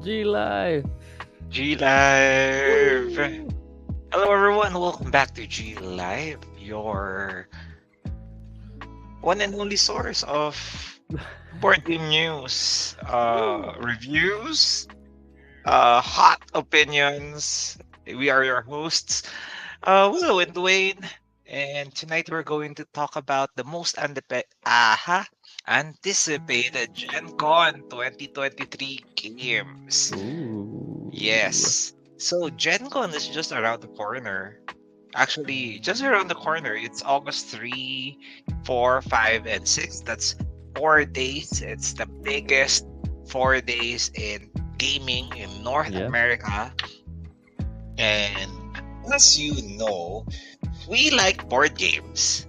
G-Live! G Live. Woo! Hello, everyone. Welcome back to G Live, your one and only source of board game news, Woo! reviews, hot opinions. We are your hosts, Willow and Dwayne, and tonight we're going to talk about the most anticipated Gen Con 2023 games. Ooh. Yes. So Gen Con is just around the corner. Actually, just around the corner. It's August 3, 4, 5, and 6. That's 4 days. It's the biggest 4 days in gaming in North Yeah. America. And as you know, we like board games.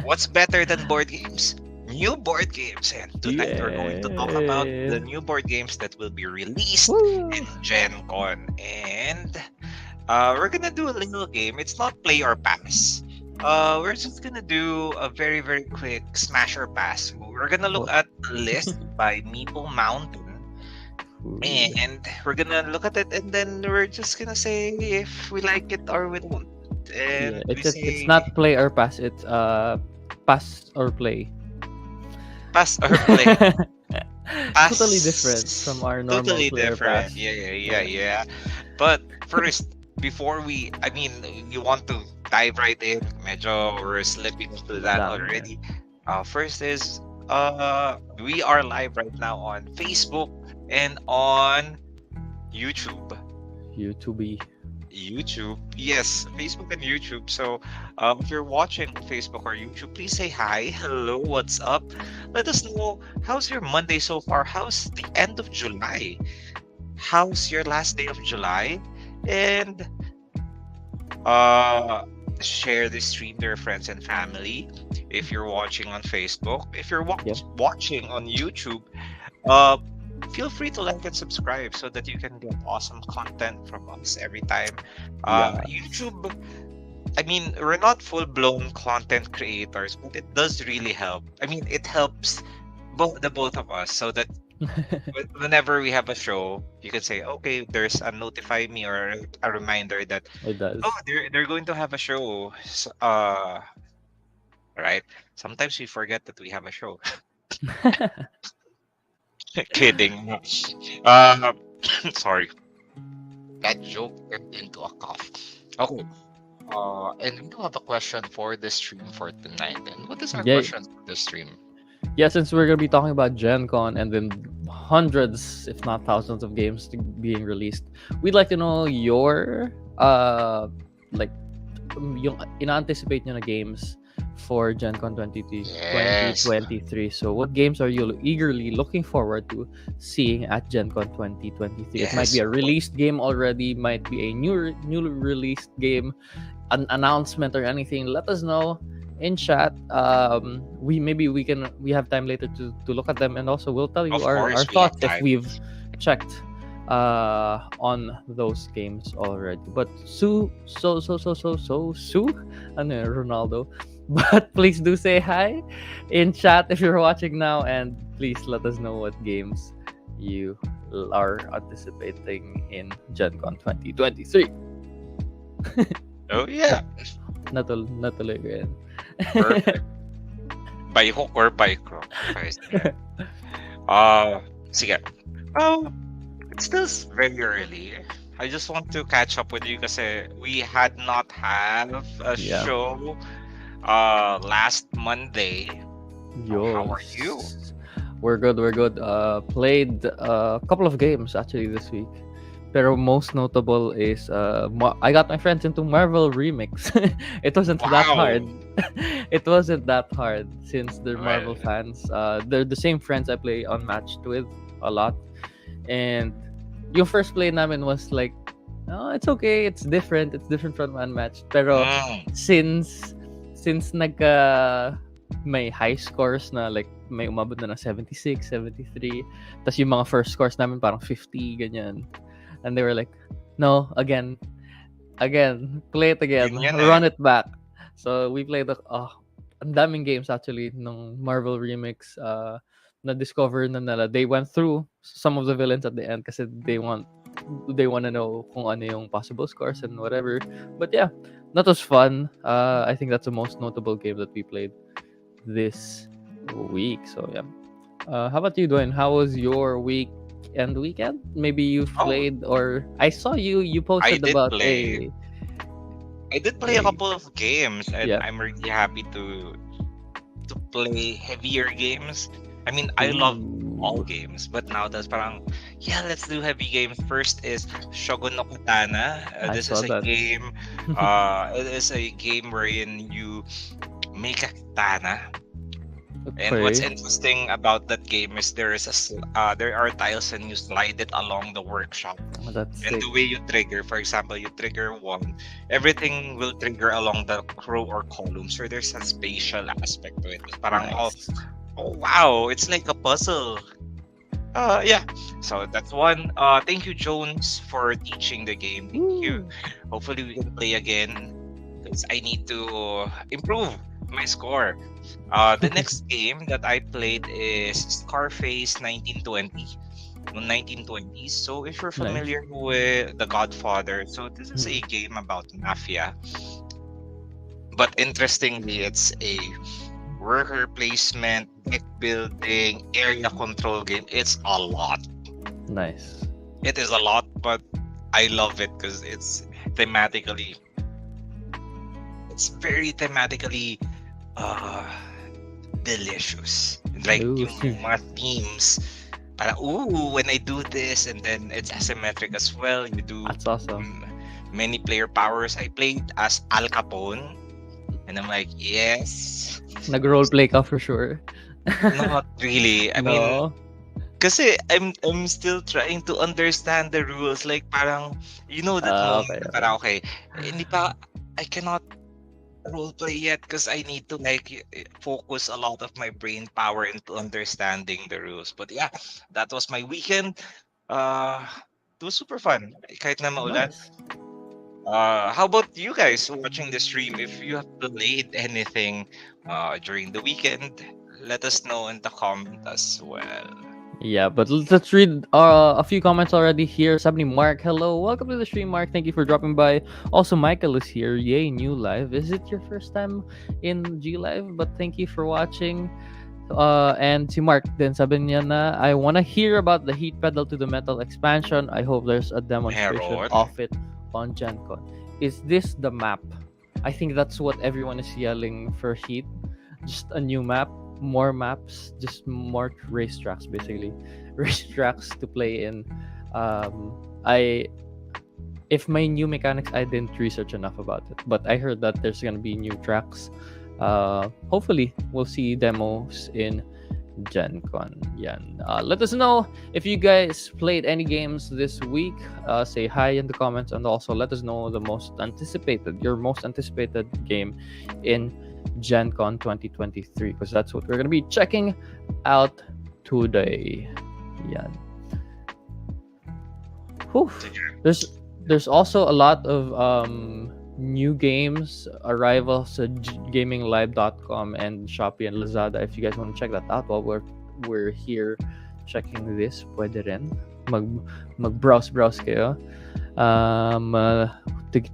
What's better than board games? New board games. And tonight we're going to talk about Yeah. the new board games that will be released in Woo! Gen Con. And we're gonna do a little game. It's not play or pass. We're just gonna do a very, very quick smash or pass. We're gonna look What? at a list by Meeple Mountain. Ooh. And we're gonna look at it and then we're just gonna say if we like it or we don't. Yeah, And we it's say not play or pass. It's pass or play. pass or play. Totally different from Pass. our normal Totally play or different. pass. Yeah. But first, before I mean, you want to dive right in. Medyo we're slipping into that Dami yan. already. First is we are live right now on Facebook and on YouTube. YouTube. YouTube. Yes, Facebook and YouTube. So, if you're watching Facebook or YouTube, please say hi. Hello, what's up? Let us know how's your Monday so far? How's the end of July? How's your last day of July? And uh share this stream to your friends and family. If you're watching on Facebook, if you're Yep. watching on YouTube, uh feel free to like and subscribe so that you can get awesome content from us every time. Yeah. YouTube, I mean, we're not full-blown content creators, but it does really help. I mean, it helps both of us so that whenever we have a show, you can say, okay, there's a notify me or a reminder that, It oh, does. they're going to have a show. Right? Sometimes we forget that we have a show. Kidding. Uh, sorry. That joke turned into a cough. Okay. And we do have a question for the stream for tonight. And what is our Yeah, question for the stream? yeah, since we're gonna be talking about Gen Con and then hundreds, if not thousands, of games being released, we'd like to know your like yung in-anticipate nyo na games for Gen Con Yes. 2023. So what games are you eagerly looking forward to seeing at Gen Con 2023? It might be Yes. a released game already, might be a new released game, an announcement or anything. Let us know in chat. We have time later to look at them, and also we'll tell you Of our course, we have thoughts if time. we've checked on those games already. But Sue, ano yun, Ronaldo. But please do say hi in chat if you're watching now, and please let us know what games you are anticipating in Gen Con 2023. Oh, yeah. Natuloy ko yan. Perfect. By hook or by crook. Okay, sige. Sige. Oh, it's still very early. I just want to catch up with you kasi we had not have a Yeah. show last Monday. How are you? We're good. Played a couple of games actually this week. Pero most notable is I got my friends into Marvel Remix. It wasn't that hard. It wasn't that hard since they're Marvel Well, fans. They're the same friends I play Unmatched with a lot. And yung first play namin was like, oh, it's okay. It's different. It's different from Unmatched. Pero since may high scores na, like may umabot na ng 76, 73, tas yung mga first scores namin parang 50, ganyan. And they were like, no, again, play it again, yun run it back. So we played ang daming games actually nung Marvel Remix. na-discover na nila. They went through some of the villains at the end kasi they want to know kung ano yung possible scores and whatever. But yeah, that was fun. I think that's the most notable game that we played this week. So yeah. How about you, Dwayne? How was your weekend? Maybe you've Oh, played, or I saw you I posted did about play. I did play a a couple of games, and yeah. I'm really happy to play heavier games. I mean, I love all Ooh, games, but now that's parang, yeah, let's do heavy games. First is Shogun no Katana. I This saw is a that. game. It is a game wherein you make a katana. And what's Okay, interesting about that game is there are tiles and you slide it along the workshop. that's And sick. the way you trigger, for example, you trigger one, everything will trigger along the row or column. So there's a spatial aspect to it. It's parang, Nice. oh wow, it's like a puzzle. Yeah. So that's one. Thank you, Jones, for teaching the game. Thank you. Woo. Hopefully we can play again because I need to improve my score. The next game that I played is Scarface 1920. 1920s. So if you're Nice. familiar with The Godfather, so this is a Mhm. game about mafia. But interestingly, it's a worker placement, deck building, area control game. It's a lot. Nice. It is a lot, but I love it because thematically, it's very thematically uh delicious. Like Ooh, yung mga themes. Para, ooh, when I do this, and then it's asymmetric as well. You do that's awesome. many player powers. I played as Al Capone, and I'm like, yes. Nag-roleplay ka for sure. Not really. I mean, No. kasi I'm still trying to understand the rules. Like parang you know that moment Okay, na okay. parang okay, hindi pa I cannot role play yet because I need to like focus a lot of my brain power into understanding the rules. But yeah, that was my weekend. Uh it was super fun. Kahit na maulan. Nice. How about you guys watching the stream? If you have played anything during the weekend, let us know in the comment as well. Yeah, but let's read a few comments already here. Sabni Mark, hello, welcome to the stream, Mark. Thank you for dropping by. Also, Michael is here. Yay, new live. Is it your first time in G Live? But thank you for watching. And si Mark din sabi niya na, I wanna hear about the heat pedal to the metal expansion. I hope there's a demonstration Meron. of it on Gen Con. Is this the map? I think that's what everyone is yelling for heat. Just a new map, more maps, just more racetracks basically. Racetracks to play in. I if my new mechanics, I didn't research enough about it, but I heard that there's gonna be new tracks. Hopefully we'll see demos in Gen Con. Yan. Let us know if you guys played any games this week. Say hi in the comments, and also let us know your most anticipated game in Gen Con 2023, because that's what we're gonna be checking out today. Yan. Whew. There's also a lot of new games arrivals at gaminglive.com and Shopee and Lazada. If you guys want to check that out while we're here checking this, pwede rin mag-browse kayo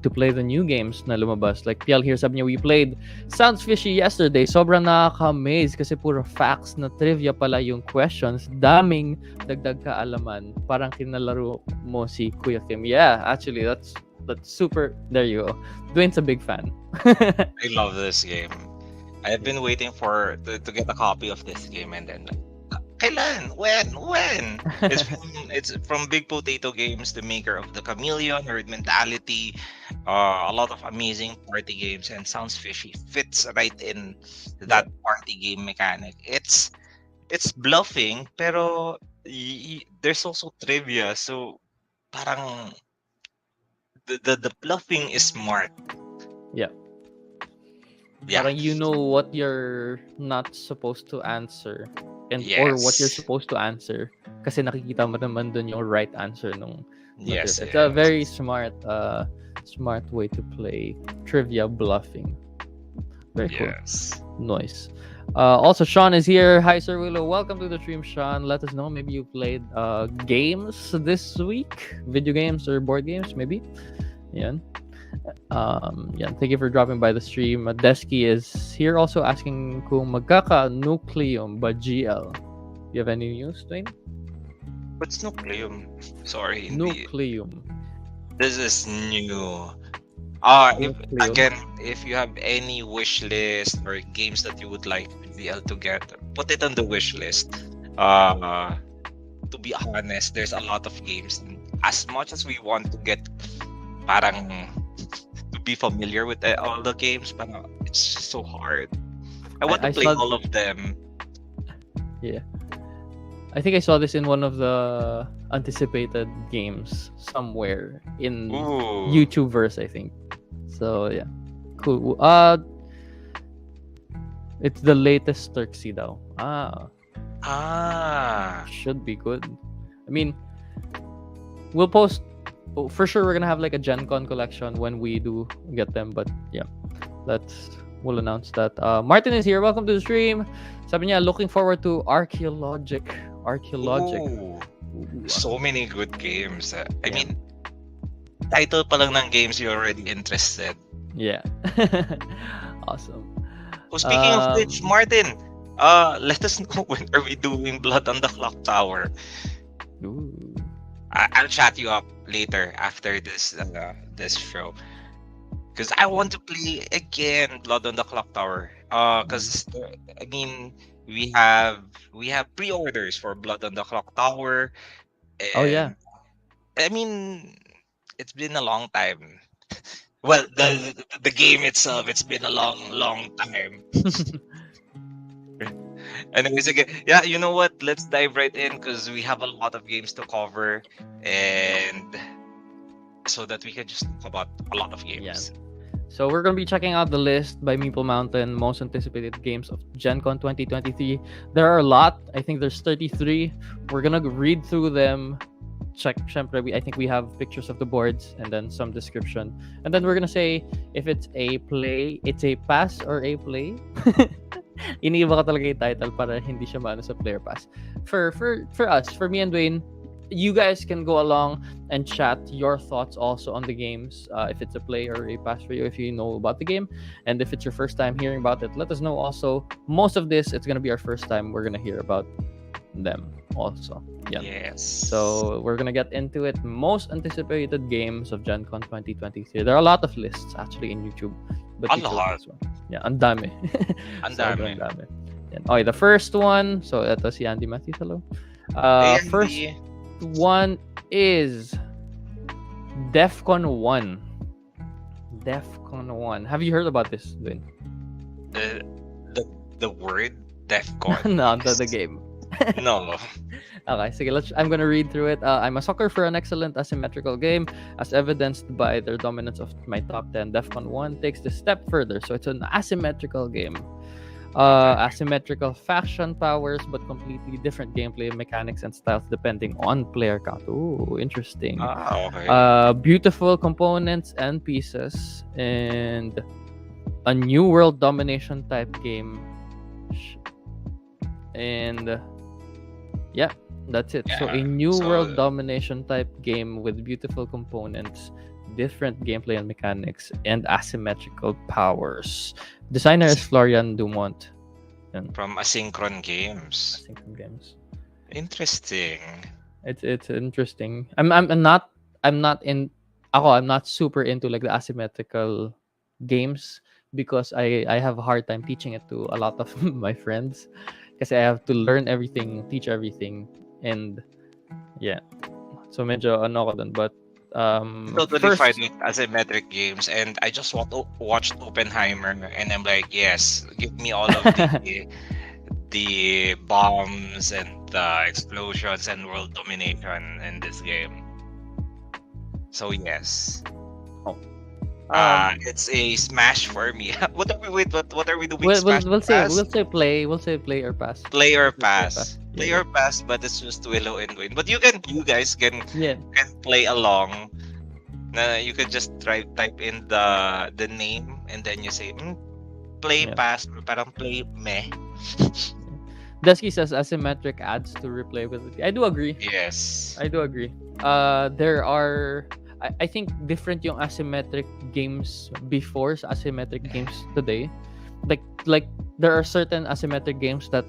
to play the new games na lumabas. Like Pial here, sabi niya, we played Sounds Fishy yesterday. Sobrang nakaka-amaze kasi puro facts na trivia pala yung questions. Daming dagdag kaalaman. Parang kinalaro mo si Kuya Kim. Yeah, actually, that's super. There you go. Dwayne's a big fan. I love this game. I've been waiting to get a copy of this game, and then kailan? When? It's from Big Potato Games, the maker of the Chameleon, Herd Mentality, a lot of amazing party games, and Sounds Fishy fits right in that party game mechanic. It's bluffing, pero there's also trivia, so parang the bluffing is smart. Yeah. Yeah. Parang you know what you're not supposed to answer, or what you're Yes. supposed to answer kasi nakikita mo naman dun yung right answer nung Yes. It's a very smart way to play trivia bluffing. Very cool. Yes. Noise. Also, Sean is here. Hi, Sir Willow. Welcome to the stream, Sean. Let us know. Maybe you played games this week, video games or board games, maybe. Yeah. Yeah. Thank you for dropping by the stream. Desky is here, also asking kung magkaka nucleum ba GL. You have any news, Dwayne? What's nucleum? Sorry, Nucleum. this is new. Nucleum. If you have any wish list or games that you would like BL to get, put it on the wish list. To be honest, there's a lot of games. As much as we want to get, parang to be familiar with all the games, but it's so hard. I want to play saw- all of them. Yeah. I think I saw this in one of the anticipated games somewhere in Ooh. YouTubeverse, I think. So yeah, cool. It's the latest Turksy daw. Should be good. I mean, we'll post for sure. We're gonna have like a Gen Con collection when we do get them. But yeah, we'll announce that. Martin is here. Welcome to the stream. Sabi niya, looking forward to Archaeologic. Ooh. Ooh. So many good games. I Yeah. mean, title pa lang ng games you're already interested. Yeah. Awesome. Oh, speaking of which, Martin, let us know when are we doing Blood on the Clock Tower. Ooh. I'll chat you up later after this show, because I want to play again Blood on the Clock Tower. Because I mean, we have pre-orders for Blood on the Clock Tower. And, Oh yeah. I mean, it's been a long time. Well, the game itself, it's been a long time. Anyways, again, yeah, you know what? Let's dive right in because we have a lot of games to cover, and so that we can just talk about a lot of games. So we're gonna be checking out the list by Meeple Mountain, most anticipated games of Gen Con 2023. There are a lot. I think there's 33. We're gonna read through them. Check. I think we have pictures of the boards and then some description, and then we're gonna say if it's a play, it's a pass or a play. Iniiba ko talaga yung title para hindi siya maano sa player pass. For us, for me and Dwayne, you guys can go along and chat your thoughts also on the games. If it's a play or a pass for you, if you know about the game, and if it's your first time hearing about it, let us know also. Most of this, it's gonna be our first time we're gonna hear about them also. Yeah. Yes. So we're gonna get into it. Most anticipated games of Gen Con 2023. There are a lot of lists actually in YouTube. But A we chose lot. this one. Yeah, ang dami. Ang Sobrang dami. Yan. Okay, the first one. So ito si Andy Matthews. Hello. And First one is DEFCON 1. DEFCON 1. Have you heard about this, Dwayne? the word DEFCON. No, the game. No. Okay, sige, I'm gonna read through it. I'm a sucker for an excellent asymmetrical game, as evidenced by their dominance of my top 10. DEFCON 1 takes this step further, so it's an asymmetrical game. Asymmetrical faction powers, but completely different gameplay mechanics and styles depending on player count. Ooh, interesting. Okay. Beautiful components and pieces, and a new world domination type game. And yeah, that's it. So a new world domination type game with beautiful components, different gameplay and mechanics, and asymmetrical powers. Designer is Florian Dumont. From Asynchron Games. Asynchron Games. Interesting. It's interesting. I'm not super into like the asymmetrical games because I have a hard time teaching it to a lot of my friends. Kasi I have to learn everything, teach everything, and yeah. So medyo ano ko dun, but totally fine with asymmetric games, and I just watched Oppenheimer, and I'm like, yes, give me all of the bombs and the explosions and world domination in this game. So yes. It's a smash for me. What are we doing? We'll say play or pass. Play or pass. Play or pass, but it's just Willow and Dwayne. But you guys can play along. You could just type in the name and then you say play Yeah. pass, parang play meh. Dusky says asymmetric adds to replayability. I do agree. Yes. I do agree. There are, I think different yung asymmetric games before sa asymmetric games today. Like there are certain asymmetric games that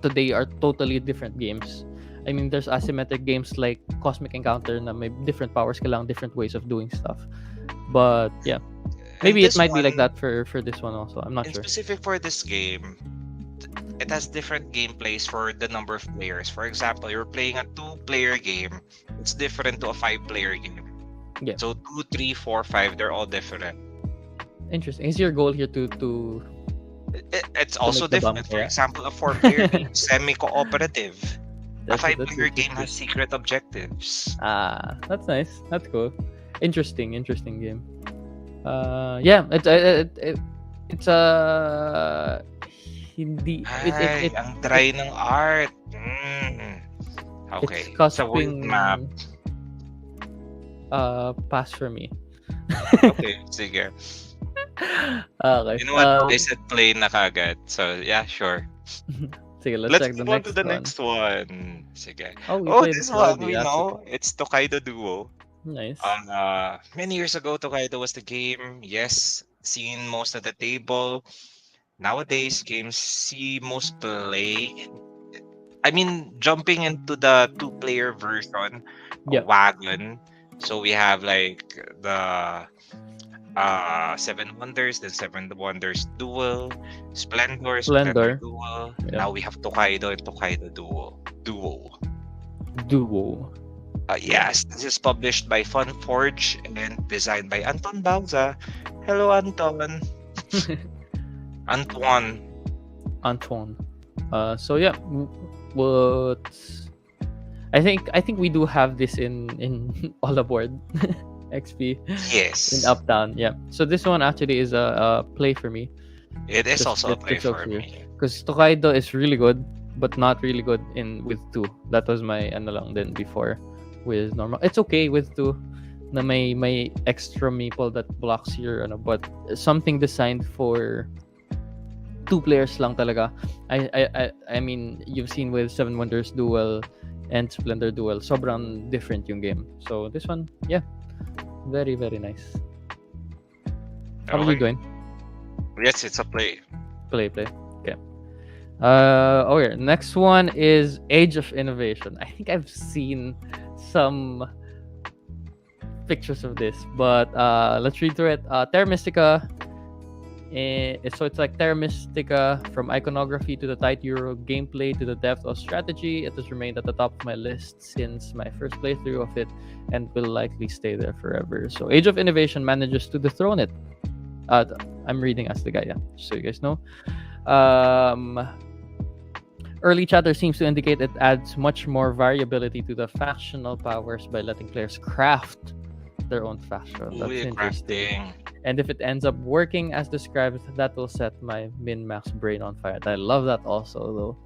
today are totally different games. I mean, there's asymmetric games like Cosmic Encounter na may different powers kailangan different ways of doing stuff. But yeah, And maybe it this might be like one, that for this one also. I'm not in sure. specific for this game, it has different gameplays for the number of players. For example, you're playing a 2-player game. It's different to a 5-player game. Yeah. So 2, 3, 4, 5, they're all different. Interesting. Is your goal here to It's also make the different. bump, For yeah. example, a 4-player game, semi-cooperative. A That's 5-player game true. has secret objectives. That's nice. That's cool. Interesting game. Yeah, it's hindi Ay, ang dry ng art. Okay. it's It's a world cusping map. pass for me. Okay, sige. Okay. You know what? I said play na kagad. So, yeah, sure. Sige, let's Let's check the move on next to the one. next one. Sige. Oh, we Oh, played this it one, already, we that's know. It's Tokaido Duo. nice. Many years ago, Tokaido was the game. Yes, seen most of the table. Nowadays, games see most play. I mean, jumping into the 2-player version, Yeah. Wagon. So we have like the 7 Wonders, the 7 Wonders Duel, Splendor Duel. Yeah. Now we have Tokaido and Tokaido Duo. Duo. Yes, this is published by Funforge and designed by Anton Bauza. Hello, Anton. Antoine. So yeah, what I think we do have this in all aboard XP Yes. in Uptown. Yeah. So this one actually is a play for me It is also a Just play so for clear. me. because Tokaido is really good, but not really good with 2. That was my ano lang din before with normal. It's okay with 2 na may extra meeple that blocks your ano, but something designed for 2 players lang talaga. I mean, you've seen with 7 Wonders Duel and Splendor Duel, sobrang different yung game. So this one, yeah, very very nice. How are you Okay. doing? Yes, it's a play. Play. Okay. Okay. Next one is Age of Innovation. I think I've seen some pictures of this, but let's read through it. Terra Mystica. So it's like Terra Mystica, from iconography to the tight Euro gameplay to the depth of strategy. It has remained at the top of my list since my first playthrough of it and will likely stay there forever. So Age of Innovation manages to dethrone it. I'm reading as the guy, yeah, so you guys know. Early chatter seems to indicate it adds much more variability to the factional powers by letting players craft their own faction. That's Ooh, interesting. crafting. And if it ends up working as described, that will set my min-max brain on fire. I love that also,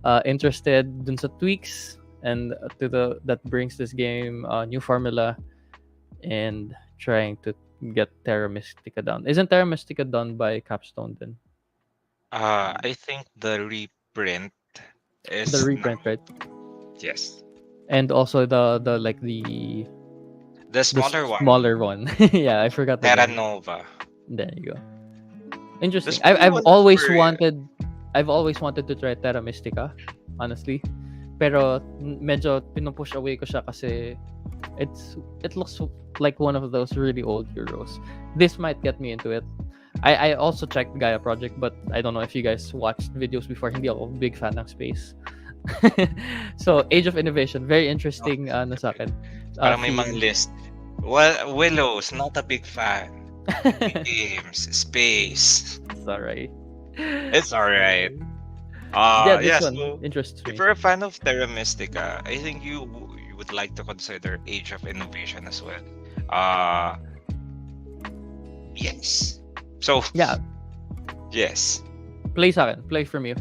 though. Interested dun sa tweaks and that brings this game new formula and trying to get Terra Mystica done. Isn't Terra Mystica done by Capstone then? I think the reprint is The reprint, right? Yes. And also the smaller one. Yeah, I forgot the Terra name. Nova. There you go. Interesting. The smaller I've one is always very- wanted to try Terra Mystica, honestly. Pero medyo pinupush away ko siya kasi it looks like one of those really old Euros. This might get me into it. I also checked Gaia Project, but I don't know if you guys watched videos before. Hindi ako big fan ng space. So Age of Innovation, very interesting na sa akin. Parang may theme. mga list. Well, Willows, not a big fan. Big games, space. Sorry. It's alright. This one So interests me. if you're a fan of Terra Mystica, I think you would like to consider Age of Innovation as well. Yes. So Yeah, yes. play sa akin. Play from you.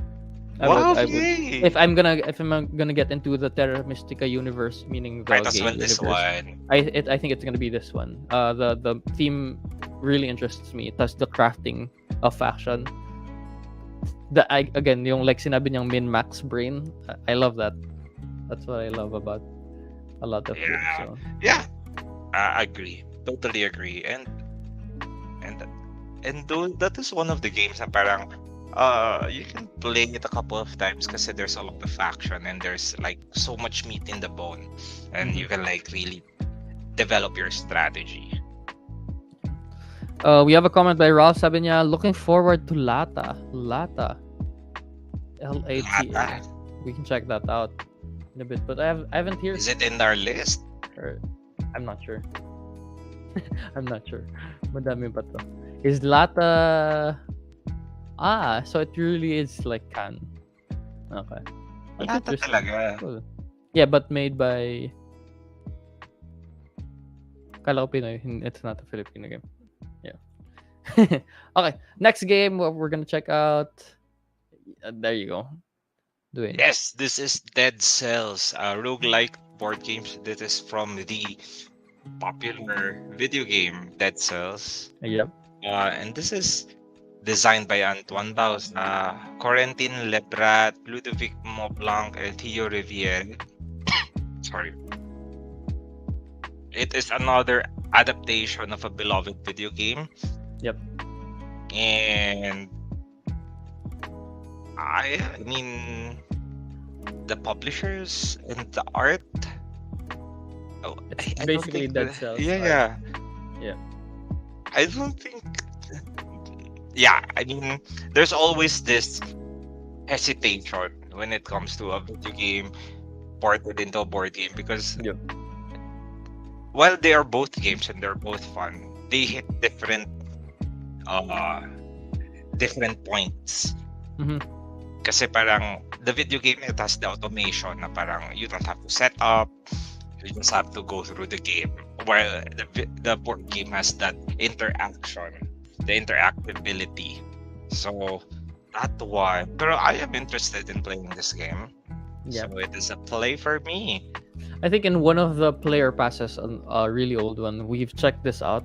I Wow, would. yay! If I'm gonna get into the Terra Mystica universe, meaning the Might as game well this universe, one. I think it's gonna be this one. The theme really interests me. It does the crafting of faction. again, yung like sinabi niyang min-max brain, I love that. That's what I love about a lot of games. Yeah, So yeah, I agree. Totally agree. And that is one of the games na parang you can play it a couple of times kasi there's a lot of action and there's like so much meat in the bone, and you can like really develop your strategy. we have a comment by Ralph. Sabi niya, looking forward to Lata. Lata. LATA. We can check that out in a bit, but I haven't heard. Is it in our list? Or, I'm not sure. I'm not sure. Madami pa to. Is Lata... so it really is like canon. Okay. That's Lata interesting. talaga. Cool. Yeah, but made by... Kala ko Pinoy. It's not a Filipino game. Yeah. Okay. Next game, what we're gonna check out... there you go. Do it. Yes, this is Dead Cells, roguelike board games. This is from the popular video game Dead Cells. Yep. And this is designed by Antoine Baus, Corentin Lebrat, Ludovic Maublanc, and Theo Riviere. Sorry. It is another adaptation of a beloved video game. Yep. And I mean, the publishers and the art. Oh, It's I don't basically think Dead Cells. Yeah. Yeah. I don't think. Yeah, I mean, there's always this hesitation when it comes to a video game ported into a board game because Yep. while they are both games and they're both fun, they hit different points. Mhm. Kasi parang the video game, it has the automation na parang you don't have to set up, you just have to go through the game, while the board game has that interaction, the interactability. So that one, pero I am interested in playing this game. Yep. So it is a play for me. I think in one of the player passes, a really old one, we've checked this out.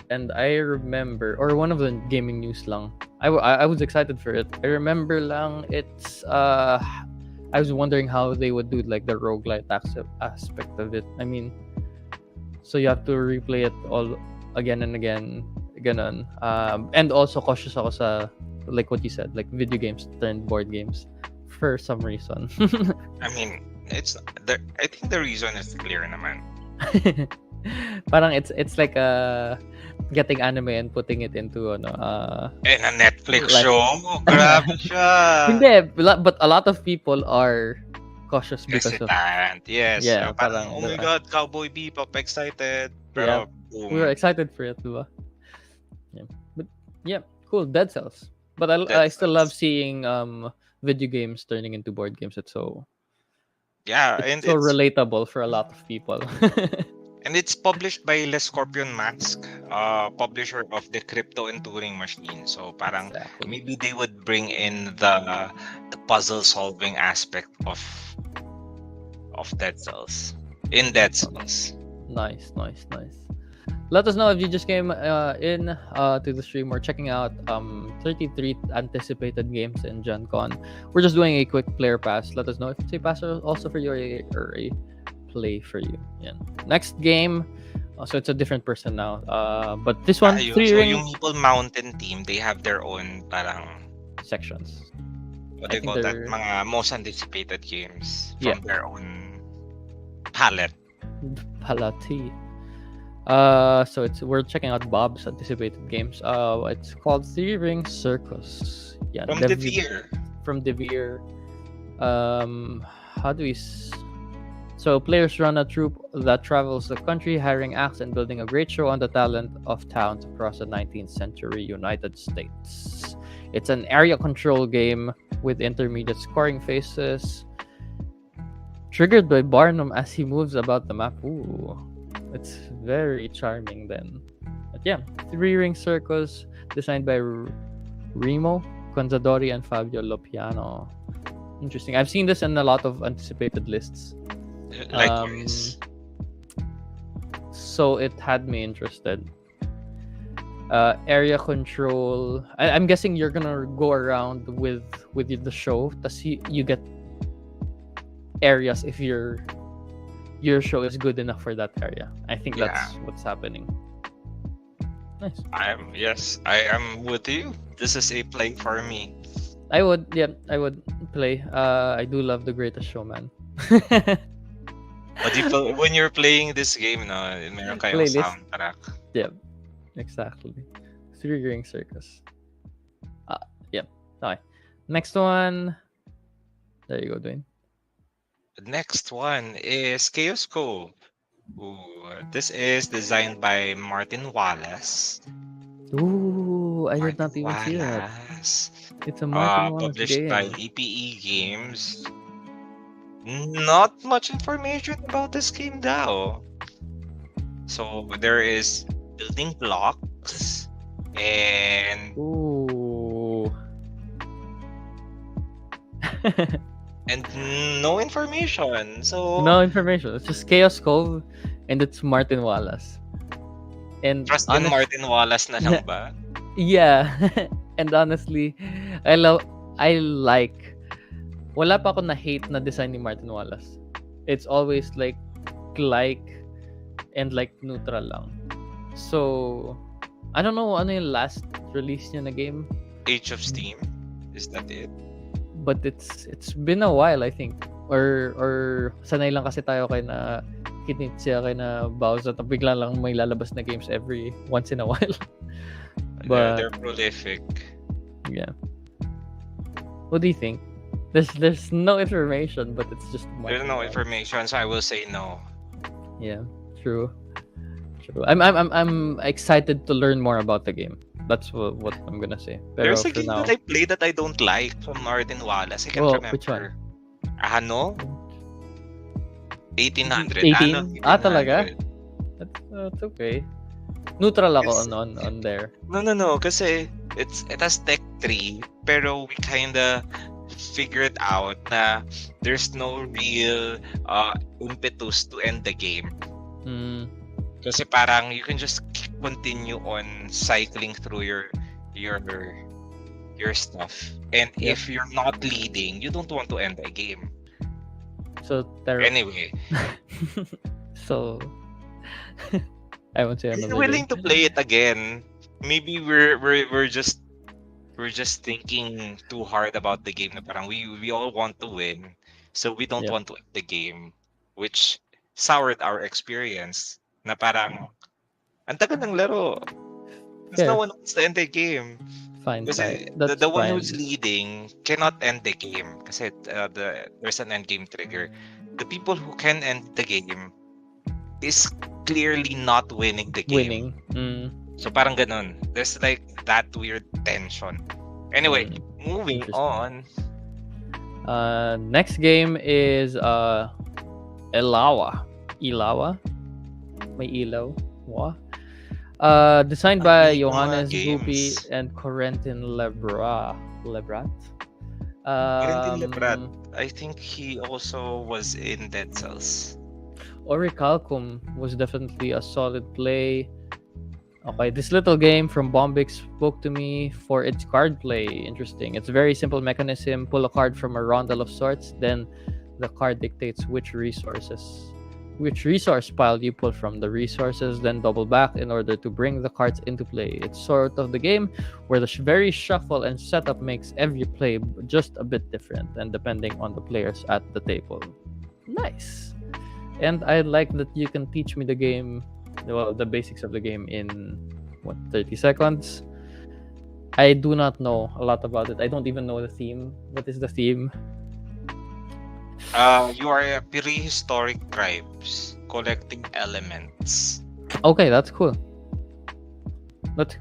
And I remember, or one of the gaming news lang, I was excited for it. I remember lang it's I was wondering how they would do like the roguelite aspect of it. I mean, so you have to replay it all again and again, ganon. And also cautious ako sa like what you said, like video games turned board games for some reason. I mean, it's the. I think the reason is clear naman. Parang it's like getting anime and putting it into And a Netflix like- show, grabe siya. Hindi, but a lot of people are cautious because of Hesitant, yes. Yeah, So, parang, parang, oh my diba? God, Cowboy Bebop, excited. Pero, boom. we were excited for it, diba? Yeah. But yeah, cool, Dead Cells. But I Dead still love Cells. seeing video games turning into board games. It's so And so it's relatable for a lot of people. and it's published by Les Scorpion Mask, publisher of the Crypto and Turing Machine. So parang Exactly. maybe they would bring in the puzzle solving aspect of Dead Cells in Dead Cells. Nice. Let us know if you just came in to the stream. We're checking out 33 anticipated games in Gen Con. We're just doing a quick player pass. Let us know if it's a pass also for you or a play for you. Yeah. Next game. So it's a different person now. But this one, Ayun. three So ring yung Meeple Mountain team, they have their own parang sections. what I they think call that, they're- mga most anticipated games Yeah. from their own palette. Palati. So we're checking out Bob's anticipated games. It's called Three Ring Circus. Yeah, From Devere. From Devere. How do we? So players run a troupe that travels the country, hiring acts and building a great show on the talent of towns across the 19th century United States. It's an area control game with intermediate scoring phases, triggered by Barnum as he moves about the map. Ooh, it's very charming then. But yeah, Three Ring Circus, designed by Remo Conzadori and Fabio Lopiano. Interesting. I've seen this in a lot of anticipated lists. Likewise. So it had me interested. area control. I'm guessing you're gonna go around with the show to see you get areas if your show is good enough for that area. I think Yeah, that's what's happening. Nice. I am with you. This is a play for me. I would play. I do love The Greatest Showman. But if, when you're playing this game, no, meron kayong Playlist. soundtrack. Yeah, exactly. Three Ring Circus. Yeah. Okay. Next one. There you go, Dwayne. The next one is Chaos Cove. Ooh, this is designed by Martin Wallace. Ooh, I did Martin not even see that. Wallace. It's a Martin Wallace Published by game. EPE Games. Not much information about this game though. So there is building blocks and Ooh. and no information. So No information. It's just Chaos Cove, and it's Martin Wallace. And trust in Martin Wallace na lang ba? yeah. And honestly, I like wala pa ako na hate na design ni Martin Wallace. It's always like and like neutral lang. So I don't know ano yung last release niya na game, Age of Steam. Is that it? but it's been a while, I think. Or sanay lang kasi tayo kay na kinitsia kay na Bowser at bigla lang may lalabas na games every once in a while. But They're prolific. yeah. What do you think? There's no information, but it's just There's Martin no Wallace. information, so I will say no. Yeah, true. I'm excited to learn more about the game. That's what I'm gonna say. Pero There's a for game now, that I played that I don't like from Martin Wallace. I can't well, remember. which one? Ano? 1800. 18? Ano? Ah, talaga? 1800. That's okay. Neutral ako Yes. on there. No. Kasi it has Tech 3, pero we kinda figured out na there's no real impetus to end the game. Mm, Kasi parang you can just continue on cycling through your stuff. And Yep. if you're not leading, you don't want to end the game. so Anyway, so I won't say I'm another willing day. to play it again. Maybe we're just thinking too hard about the game na parang we all want to win. So we don't Yep. want to end the game, which soured our experience. Na parang ang tagal ng laro. Because Fair. no one wants to end the game. Fine. Kasi That's the one fine. who's leading cannot end the game. Kasi there's an end game trigger. The people who can end the game is clearly not winning the game. Winning. So parang ganun. There's like that weird tension. Anyway, moving Interesting. on. Next game is Ilawa. May ilaw. What? Designed by Johannes Gupi games. and Corentin Lebrat. Quentin Lebrat. I think he also was in Dead Cells. Orichalcum was definitely a solid play. Okay, this little game from Bombix spoke to me for its card play. Interesting. It's a very simple mechanism. Pull a card from a rondel of sorts, then the card dictates which resource pile you pull from the resources, then double back in order to bring the cards into play. It's sort of the game where the very shuffle and setup makes every play just a bit different, and depending on the players at the table. Nice. And I like that you can teach me the game, well, the basics of the game in 30 seconds. I do not know a lot about it. I don't even know the theme. What is the theme? You are a prehistoric tribes collecting elements. Okay, that's cool. This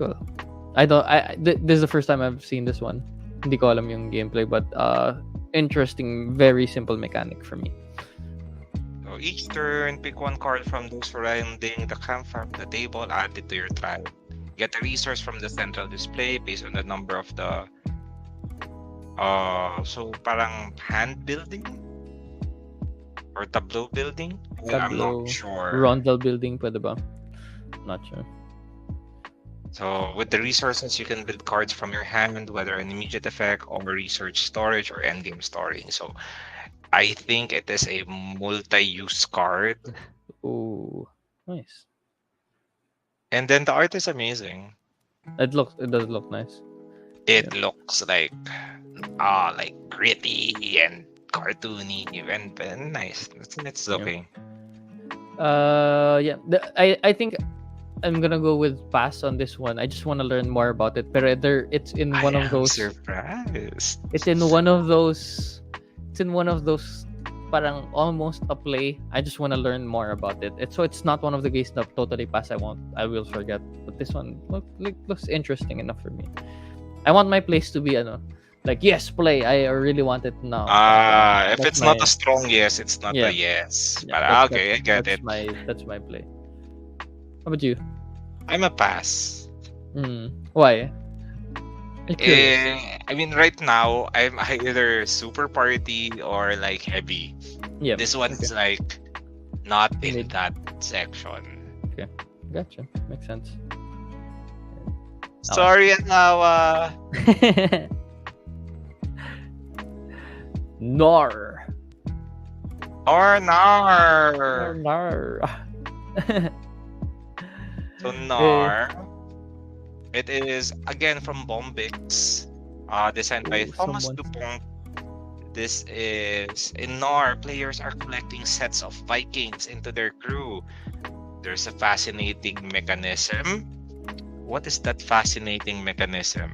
is the first time I've seen this one. Hindi ko alam yung gameplay, but interesting, very simple mechanic for me. So each turn, pick one card from those surrounding the campfire, the table, add it to your tribe. Get a resource from the central display based on the number of the so parang hand building or tableau building? I'm Tableau, not sure. Rondel building, pwede ba? Not sure. So with the resources, you can build cards from your hand, whether an immediate effect or research storage or endgame storing. So I think it is a multi-use card. Ooh, nice. And then the art is amazing. It does look nice. It Yeah. looks like gritty and cartoony and nice. It's Yeah. okay. Yeah. I think I'm gonna go with pass on this one. I just want to learn more about it. But it's in I one of am those. surprised. It's in one of those. It's in one of those. Parang almost a play. I just want to learn more about it. It's not one of the games that totally pass. I will forget. But this one looks interesting enough for me. I want my place to be like yes, play. I really want it now. If That's it's not a my strong yes, it's not a yeah. yes. Yeah, But okay, I get it. that's my play. How about you? I'm a pass. Why? I'm curious. I mean, right now I'm either super party or like heavy. Yeah. This one Okay. is like not in Mid. that section. Okay. Gotcha. Makes sense. Sorry, Anawa. Nar. Or Nar. Nar. So Nar. It is again from Bombix. Designed by Thomas Someone. Dupont. This is in Nar, players are collecting sets of Vikings into their crew. There's a fascinating mechanism. What is that fascinating mechanism?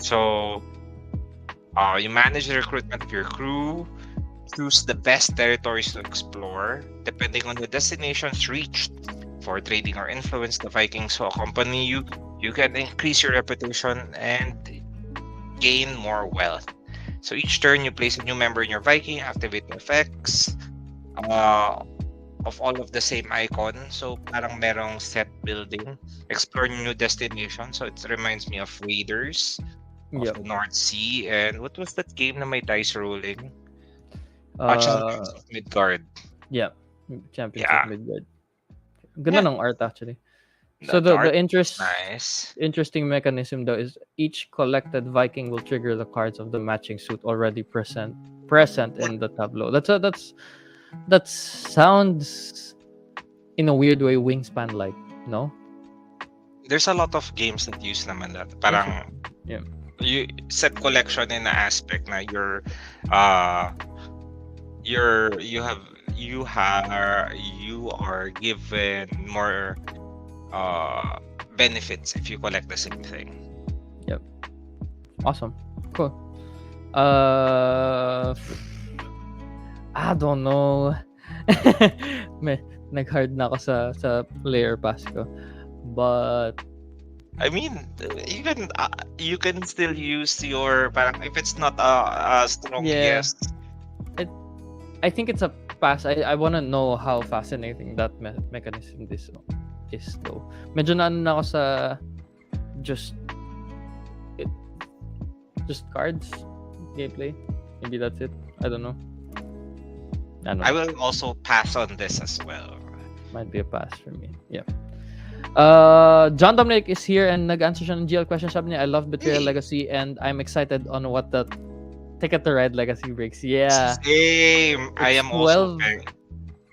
So, you manage the recruitment of your crew, choose the best territories to explore, depending on the destinations reached. For trading or influence, the Vikings who accompany you, you can increase your reputation and gain more wealth. So each turn, you place a new member in your Viking, activate the effects of all of the same icon. So parang merong set building, explore new destination. So it reminds me of Raiders of Yep. the North Sea. And what was that game na may dice rolling? Champions of Midgard. Yeah. Champions Yeah, of Midgard. Ganda ng art actually. So the the art is interest nice. interesting mechanism though is each collected Viking will trigger the cards of the matching suit already present in the tableau. That sounds in a weird way wingspan like, no? There's a lot of games that use naman that. Parang Yeah. you set collection in an aspect na uh you are given more benefits if you collect the same thing. Awesome. Cool. I don't know. Nag-hard na ako sa player pass ko. But I mean, you can still use your parang if it's not a strong yeah, yes. I think it's a pass. I want to know how fascinating that mechanism is though. Medyo na ako sa just cards gameplay. Maybe that's it. I don't know. I will also pass on this as well. Might be a pass for me. Yeah. John Dominic is here and nag-answer siya ng GL question. Sabi niya, I love Betrayal Legacy and I'm excited on what the Ticket to Ride Legacy brings. Yeah. Same. I am also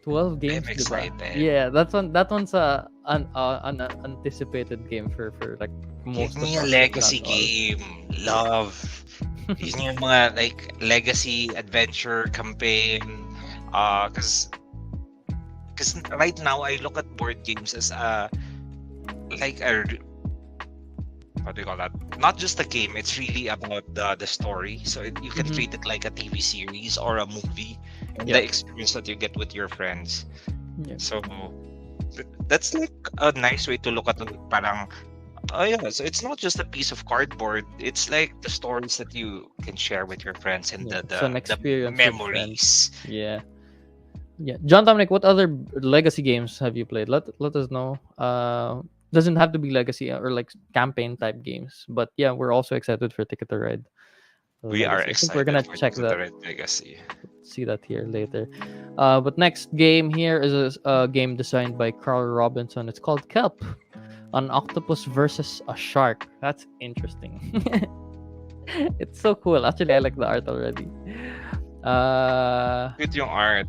12 games. I'm excited. Yeah, that one's an unanticipated game for like most Give me of a us, legacy if not all. game. Love. Yun yung mga like legacy adventure campaign. Because right now I look at board games as what do you call that? Not just a game. It's really about the story. So you can treat it like a TV series or a movie, and the experience that you get with your friends. Yeah. So that's like a nice way to look at it. Parang, oh yeah, so it's not just a piece of cardboard. It's like the stories that you can share with your friends and It's an the experience with memories. Yeah. John Dominic, what other legacy games have you played? Let us know. Doesn't have to be legacy or like campaign type games, but yeah, we're also excited for Ticket to Ride. We are Legacy. I think we're excited gonna for check the that. Red Legacy. See that here later. But next game here is a game designed by Carl Robinson. It's called Kelp. An octopus versus a shark. That's interesting. It's so cool. Actually, I like the art already. Good yung art.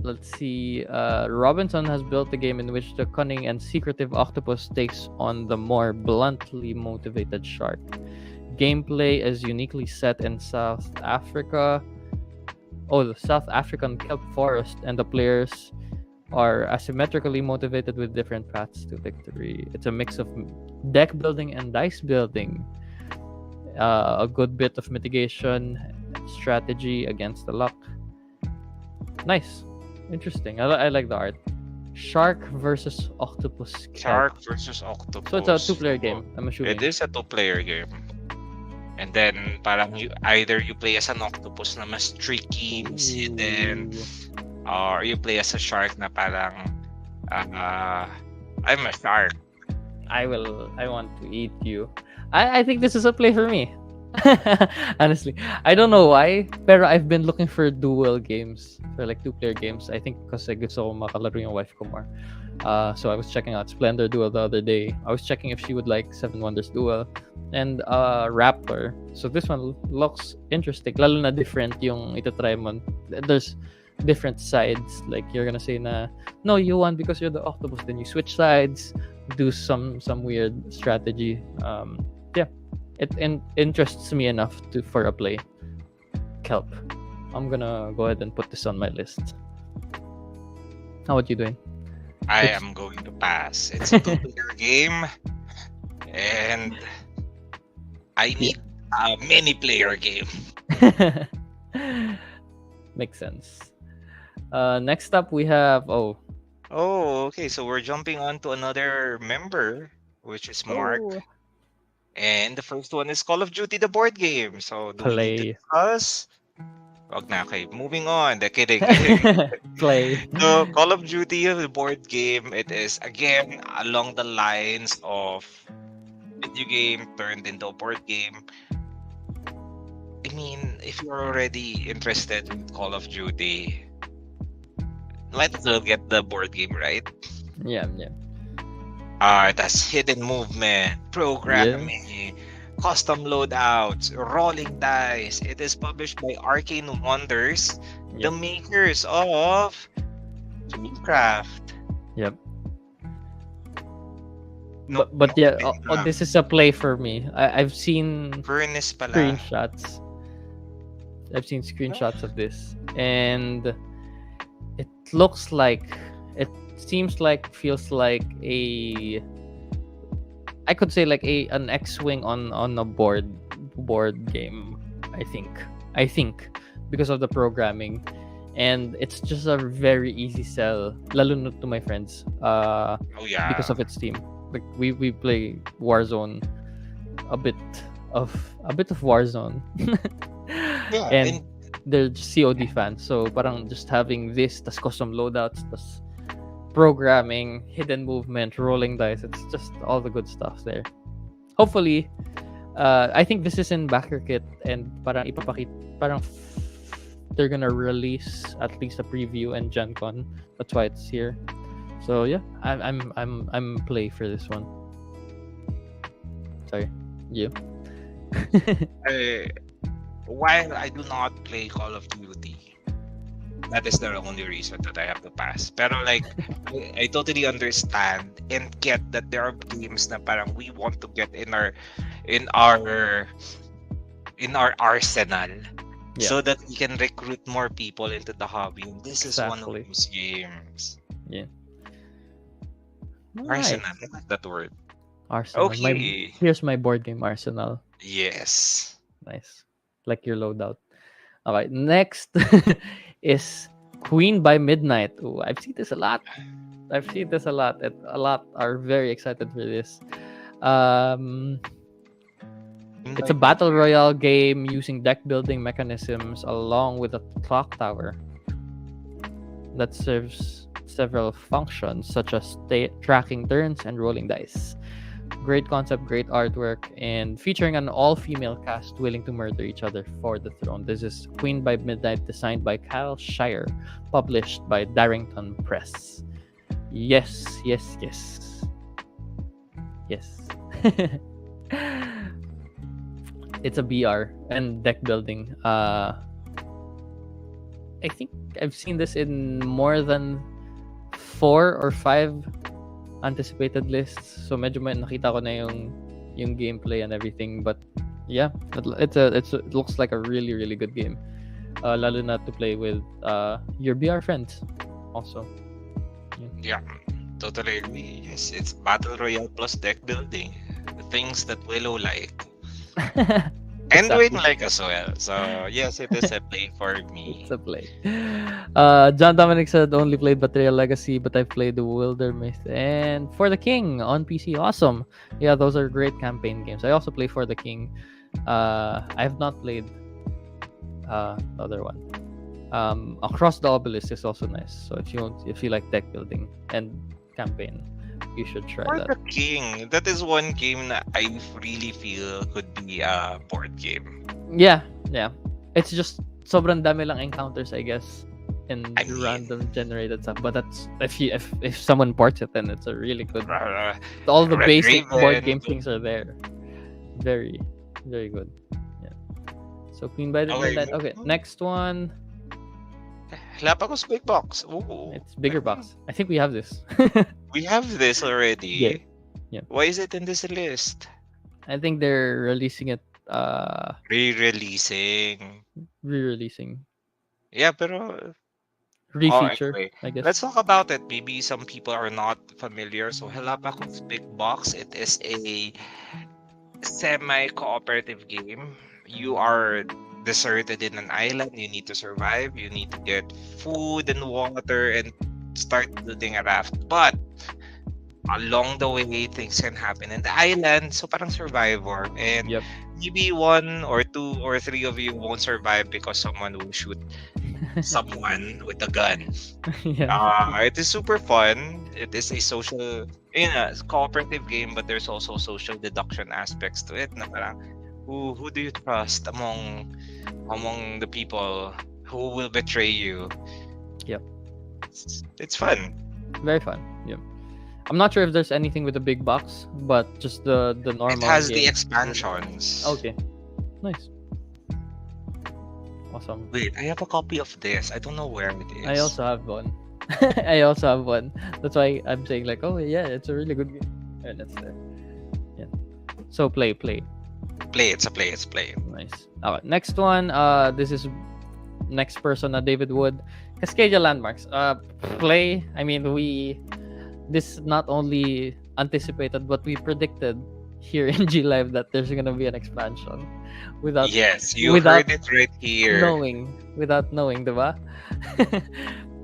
Let's see. Robinson has built a game in which the cunning and secretive octopus takes on the more bluntly motivated shark. Gameplay is uniquely set in South Africa. Oh, the South African kelp forest, and the players are asymmetrically motivated with different paths to victory. It's a mix of deck building and dice building. A good bit of mitigation strategy against the luck. Nice. Interesting. I like the art. Shark versus octopus kelp. Shark versus octopus. So it's a two-player game, I'm assuming. It is a two-player game. And then parang either you play as an octopus na mas tricky, mas hidden, or you play as a shark na parang I'm a shark. I want to eat you. I think this is a play for me. Honestly, I don't know why, pero I've been looking for dual games, for like two-player games. I think kasi gusto ko makalaro yung wife ko more. So I was checking out Splendor Duel the other day. I was checking if she would like Seven Wonders Duel and Raptor. So this one looks interesting. Lalo na different yung itatry mo. There's different sides. Like you're gonna say na, no, you won because you're the octopus. Then you switch sides, do some weird strategy. Yeah, it interests me enough for a play. Kelp. I'm gonna go ahead and put this on my list. How about you doing? I am going to pass. It's a two-player game, and I need a many-player game. Makes sense. Next up, we have Oh, okay. So we're jumping on to another member, which is Mark. Oh. And the first one is Call of Duty, the board game. So do we need to discuss? Wag na, okay. Moving on. Kidding. Play. So Call of Duty, the board game, it is again along the lines of video game turned into a board game. I mean, if you're already interested in Call of Duty, might as well get the board game, right? Yeah. It has hidden movement, programming, custom loadouts, rolling dice. It is published by Arcane Wonders, the makers of Minecraft. Yep. No, but yeah, this is a play for me. I've seen Furnace pala. screenshots. I've seen screenshots of this, and it looks like, feels like I could say like an X-wing on a board game. I think because of the programming, and it's just a very easy sell, lalo na to my friends. Because of its theme. Like we play Warzone, a bit of Warzone. And they're just COD fans, so parang just having this, tas custom loadouts, tas programming, hidden movement, rolling dice, it's just all the good stuff there. Hopefully, I think this is in backer kit, and parang they're gonna release at least a preview and Gen Con. That's why it's here. So yeah, I'm play for this one. Sorry, you. While I do not play Call of Duty, that is the only reason that I have to pass. Pero like, I totally understand and get that there are games na parang we want to get in our arsenal, so that we can recruit more people into the hobby. And this is one of those games. Yeah. Arsenal, I like that word. Arsenal. Okay. Here's my board game arsenal. Yes. Nice. Like your loadout. Okay, next is Queen by Midnight. Oh, I've seen this a lot. And a lot are very excited for this. It's a battle royale game using deck building mechanisms along with a clock tower that serves several functions such as tracking turns and rolling dice. Great concept, great artwork, and featuring an all-female cast willing to murder each other for the throne. This is Queen by Midnight, designed by Kyle Shire, published by Darrington Press. Yes. Yes. It's a BR and deck building. I think I've seen this in more than 4 or 5 anticipated lists. So medyo may nakita ko na yung gameplay and everything. But yeah, it looks like a really really good game. Lalo na to play with your BR friends also. Yeah, totally agree. Yes, it's Battle Royale plus deck building. The things that Willow like. And Dwayne Exactly. like as well. So yes, it is a play for me. It's a play. John Dominic said only played Betrayal Legacy, but I played the Wildermyth and For the King on PC. Awesome. Yeah, those are great campaign games. I also play For the King. I have not played the other one. Across the Obelisk is also nice. So if you like deck building and campaign, you should try For that. the King, that is one game that I really feel could be a board game. Yeah. It's just sobrang dami lang encounters, I guess, and I mean, random generated stuff. But that's if someone ports it, then it's a really good. uh, All the Red basic board Raven. game things are there. Very, very good. Yeah. So Queen by the Okay. Midnight. Okay, next one. Galapagos Big Box. Ooh. It's bigger box. I think we have this. We have this already. Yeah. Why is it in this list? I think they're releasing it. Re-releasing. Re-releasing. Yeah, pero Refeature. anyway, I guess. let's talk about it. Maybe some people are not familiar. So Galapagos Big Box, it is a semi-cooperative game. You are deserted in an island. You need to survive. You need to get food and water and start building a raft. But along the way, things can happen in the island. So parang survivor. And Yep. maybe 1 or 2 or 3 of you won't survive because someone will shoot someone with a gun. Yeah. It is super fun. It is a social, it's a cooperative game, but there's also social deduction aspects to it. Na parang, who do you trust among the people who will betray you? Yep. It's fun. Very fun. Yep. I'm not sure if there's anything with the big box, but just the normal. It has the game. expansions. Okay. Nice. Awesome. Wait, I have a copy of this. I don't know where it is. I also have one. I also have one. That's why I'm saying like, oh yeah, it's a really good game. And it's there. Yeah. So play. It's a play. Nice. Okay. Next one. This is next person. David Wood. Cascadia Landmarks. Play. I mean, this not only anticipated, but we predicted here in G Live that there's gonna be an expansion without Yes, you without heard it right here. without knowing, diba?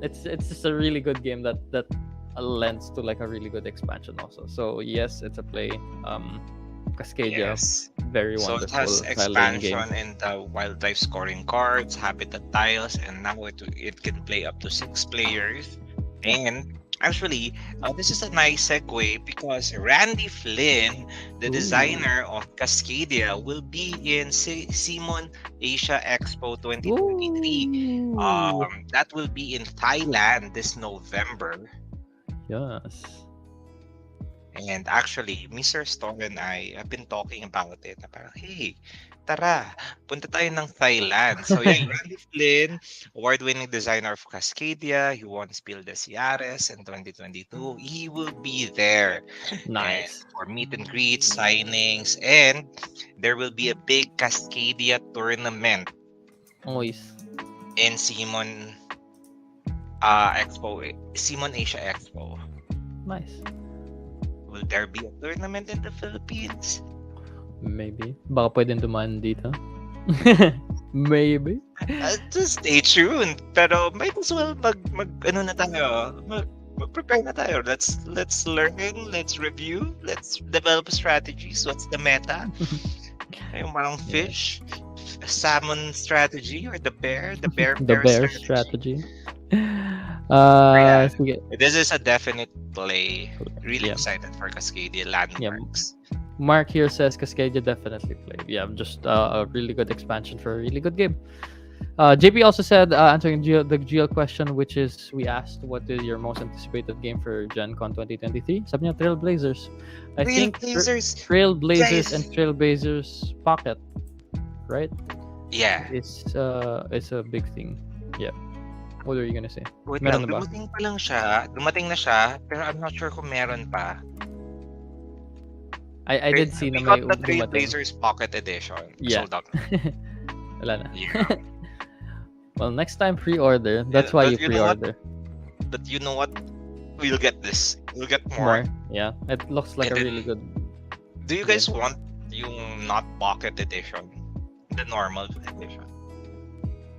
It's just a really good game that lends to like a really good expansion also. So yes, it's a play. Cascadia, Yes. very So it wonderful has tile-laying game. expansion in the wildlife scoring cards, habitat tiles, and now it can play up to 6 players. And actually, this is a nice segue because Randy Flynn, the Ooh. designer of Cascadia, will be in Simon Asia Expo 2023. Ooh. That will be in Thailand this November. Yes. And actually, Mr. Storm and I have been talking about it. Na parang, hey, tara, punta tayo ng Thailand. So yeah, Randy Flynn, award-winning designer of Cascadia. He won Spiel des Jahres in 2022. He will be there. Nice. And for meet and greets, signings, and there will be a big Cascadia tournament Nice. in Simon Asia Expo. Nice. Will there be a tournament in the Philippines? Maybe. Baka pwedeng dumaan dito. Maybe. Just stay tuned. Pero might as well mag-prepare na tayo. Let's learn, let's review, let's develop strategies. What's the meta? Yung parang fish, salmon strategy, or the bear The bear strategy. Yeah. Sige. This is a definite play. Really Yeah. excited for Cascadia Landmarks. Mark here says Cascadia definitely play. Yeah, just a really good expansion for a really good game. JP also said, answering the GL question, which is we asked, what is your most anticipated game for Gen Con 2023? Sabi niya, Trailblazers. I think Trailblazers, Trailblazers and guys. Trailblazers Pocket, right? Yeah. It's a big thing. Yeah. What are you gonna say? Wait Meron lang, na ba? dumating pa lang siya. Dumating na siya, pero I'm not sure kung meron pa. I did see na We may got the dumating. Trailblazers Pocket Edition. Yeah. Sold out. Wala na. Yeah. Well, next time pre-order. That's why you But you know what? pre-order. But you know what? We'll get this. We'll get More. more. Yeah. It looks like And a then, really good. do you guys want yung not Pocket Edition? The normal edition?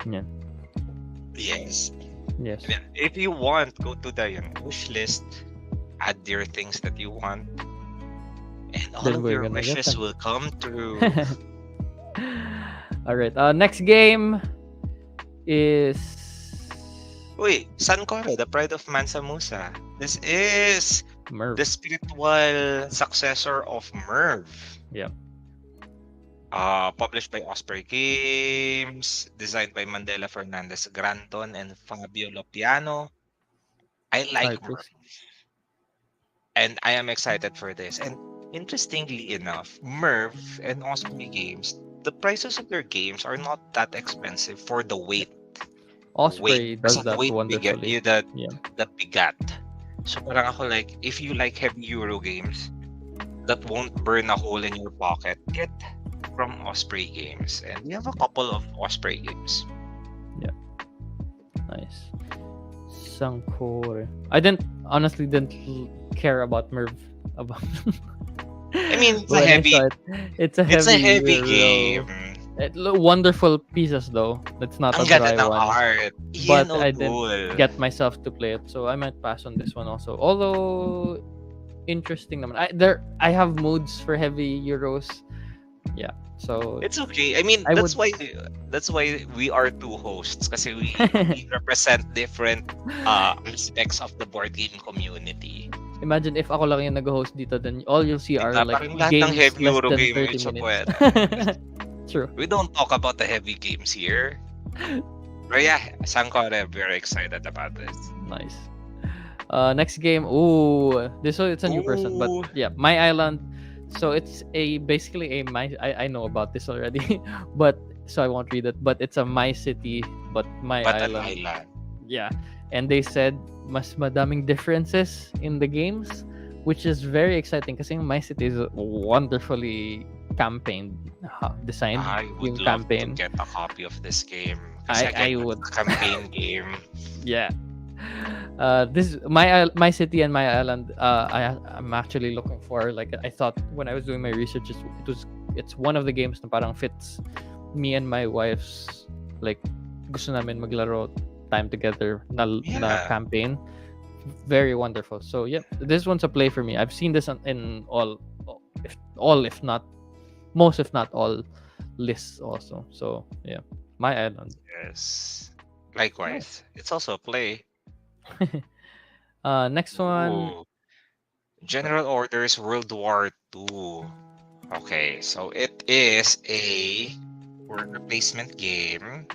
Yeah. Yes. Yes. And then, if you want, go to the wish list, add your things that you want, and all Then of we're your gonna get wishes them. will come true. All right. Next game is Wait, Sankore, the Pride of Mansa Musa. This is Merv. the spiritual successor of Merv. Yeah. Published by Osprey Games, designed by Mandela Fernandez Granton and Fabio Lopiano. I like Merv, Artist. and I am excited for this. And interestingly enough, Merv and Osprey Games, the prices of their games are not that expensive for the weight. Osprey does that We get wonderfully. you the Yeah. bigat. So parang ako like, if you like heavy Euro games that won't burn a hole in your pocket, get from Osprey Games. And we have a couple of Osprey games. Nice. Sankore. I honestly didn't care about Merv. About I mean, it's a when I heavy, saw it. It's a heavy Euro. game. Wonderful pieces though. That's not Ang a ganda dry ng one. art. But Ian I didn't O'Toole. get myself to play it, so I might pass on this one also. Although interesting naman. I have moods for heavy Euros. Yeah. So It's okay. I mean, I that's why we are two hosts kasi we represent different aspects of the board game community. imagine if ako lang yung nag-host dito, then all you'll see are Diba? like Parang lahat ng games heavy less Euro than game 30 is minutes. pwede. True. We don't talk about the heavy games here. But yeah, Sankore, very excited about this. Nice. Next game. Ooh, it's a new person, Ooh. but yeah, My Island. So it's basically a my. I know about this already, but so I won't read it. But it's a My City, but My Battle Island. Island. Yeah, and they said mas madaming differences in the games, which is very exciting because My City is wonderfully designed. I would Yung love campaign. to get a copy of this game. I Kasi would. it's a campaign game. Yeah. This My City and My Island. I'm actually looking for, like, I thought when I was doing my research, it's one of the games na parang fits me and my wife's, like, gusto namin maglaro time together na Yeah. campaign. Very wonderful. So yeah, this one's a play for me. I've seen this in if not most, if not all lists also. So yeah, My Island. Yes. Likewise. It's also a play. Next one. Ooh. General Orders World War II. Okay, so it is a worker placement game.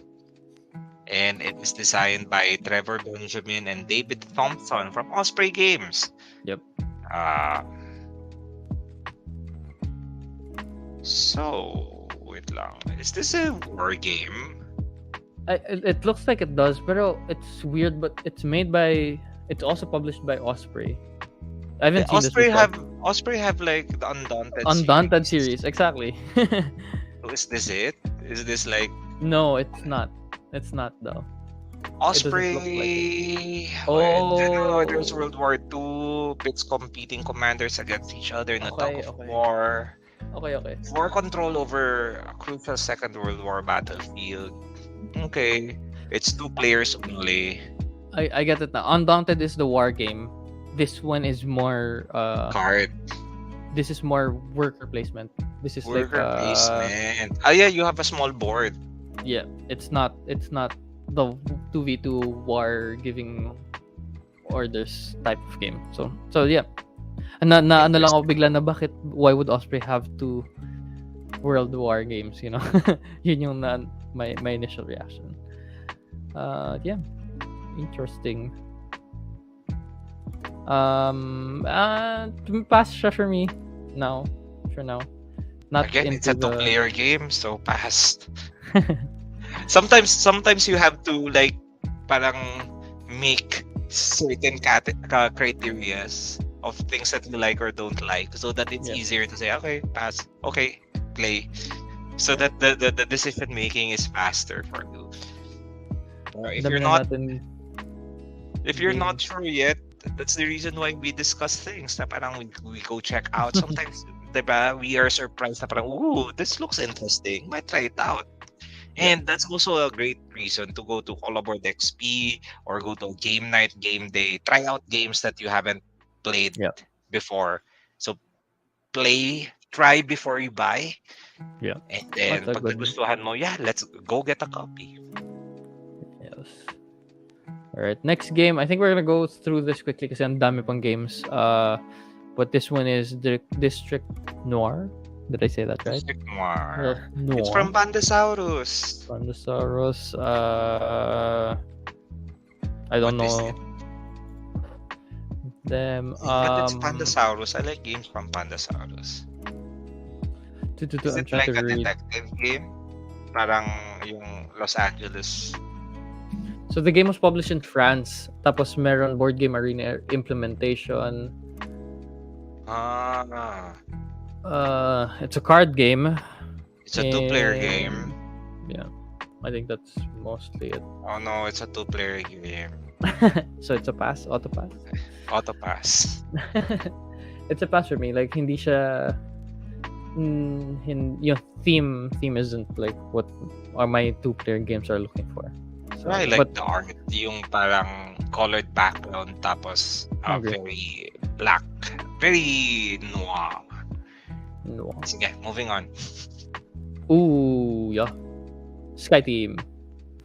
And it is designed by Trevor Benjamin and David Thompson from Osprey Games. Yep. So, wait lang. Is this a war game? It looks like it does, pero it's weird. But it's also published by Osprey. I haven't seen Osprey this before. Osprey have like the Undaunted series, exactly. So is this it? Is this like No, it's not. It's not though. Osprey? look like General Oh. Orders World War II pits competing commanders against each other in a tug of Okay. war. Okay. For control over a crucial Second World War battlefield. Okay. It's 2 players only. I get it now. Undaunted is the war game. This one is more Card. this is more worker placement. This is Worker like placement. Yeah, you have a small board. yeah, it's not the 2v2 war giving orders type of game. So yeah. Ano lang ako bigla na why would Osprey have 2 World War games, you know? Yun yung my initial reaction. Yeah, interesting. Pass siya for me now. For now, not Again, it's into a the. two-player game, so pass. Sometimes you have to like parang make certain criterias of things that you like or don't like, so that it's Yeah. easier to say okay, pass, okay, play, so that the decision making is faster for you. If Dami you're na not natin if you're not games. sure yet, that's the reason why we discuss things na parang we go check out. Sometimes, diba, we are surprised na parang, ooh, this looks interesting. Might try it out. Yeah. And that's also a great reason to go to Collaboard XP or go to game night, game day. Try out games that you haven't played Yeah. before. So try before you buy. Yeah. And That's then a pag good. nagustuhan mo, yeah, let's go get a copy. Yes. All right. Next game. I think we're gonna go through this quickly kasi ang dami pang games. But this one is District Noir. Did I say that right? District Noir. Noir. It's from Bandasaurus. Pandasaurus. I don't What is know it? them. But it's Pandasaurus. I like games from Pandasaurus. Is I'm it trying like to a read. detective game? Parang yung Los Angeles. So the game was published in France. Tapos meron board game arena implementation. Ah, It's a card game. it's a two-player and- game. Yeah, I think that's mostly it. Oh no, it's a two-player game. So it's a pass, auto pass. Auto pass. It's a pass for me. Like hindi siya. Yung theme isn't like what are my two-player games are looking for. So, I like but the art. Yung parang colored background tapos agree. very black. Very noir. No. Sige, moving on. Ooh, yeah. Sky Team.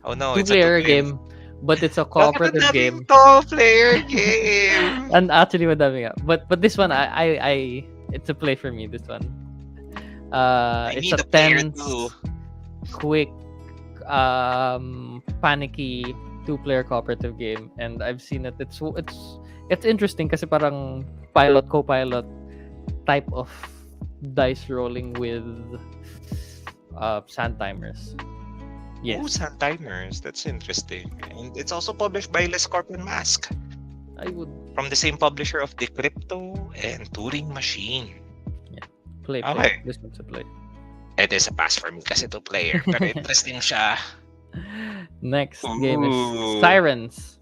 Oh no, it's a Two-player two-player game, but it's a Bakit cooperative ang daming game. two-player game? And actually, madami nga. But this one, I it's a play for me. This one. I It's need a a player tense, too. quick, panicky two-player cooperative game, and I've seen it. It's interesting kasi parang pilot co-pilot type of dice rolling with sand timers. Yes, Ooh, Sun Timers. That's interesting. And it's also published by Les Scorpion Mask. I would From the same publisher of The Crypto and Turing Machine. play. Okay. This one's a play. It is a pass for me kasi two-player. Pero interesting siya. Next game is Ooh. Sirens.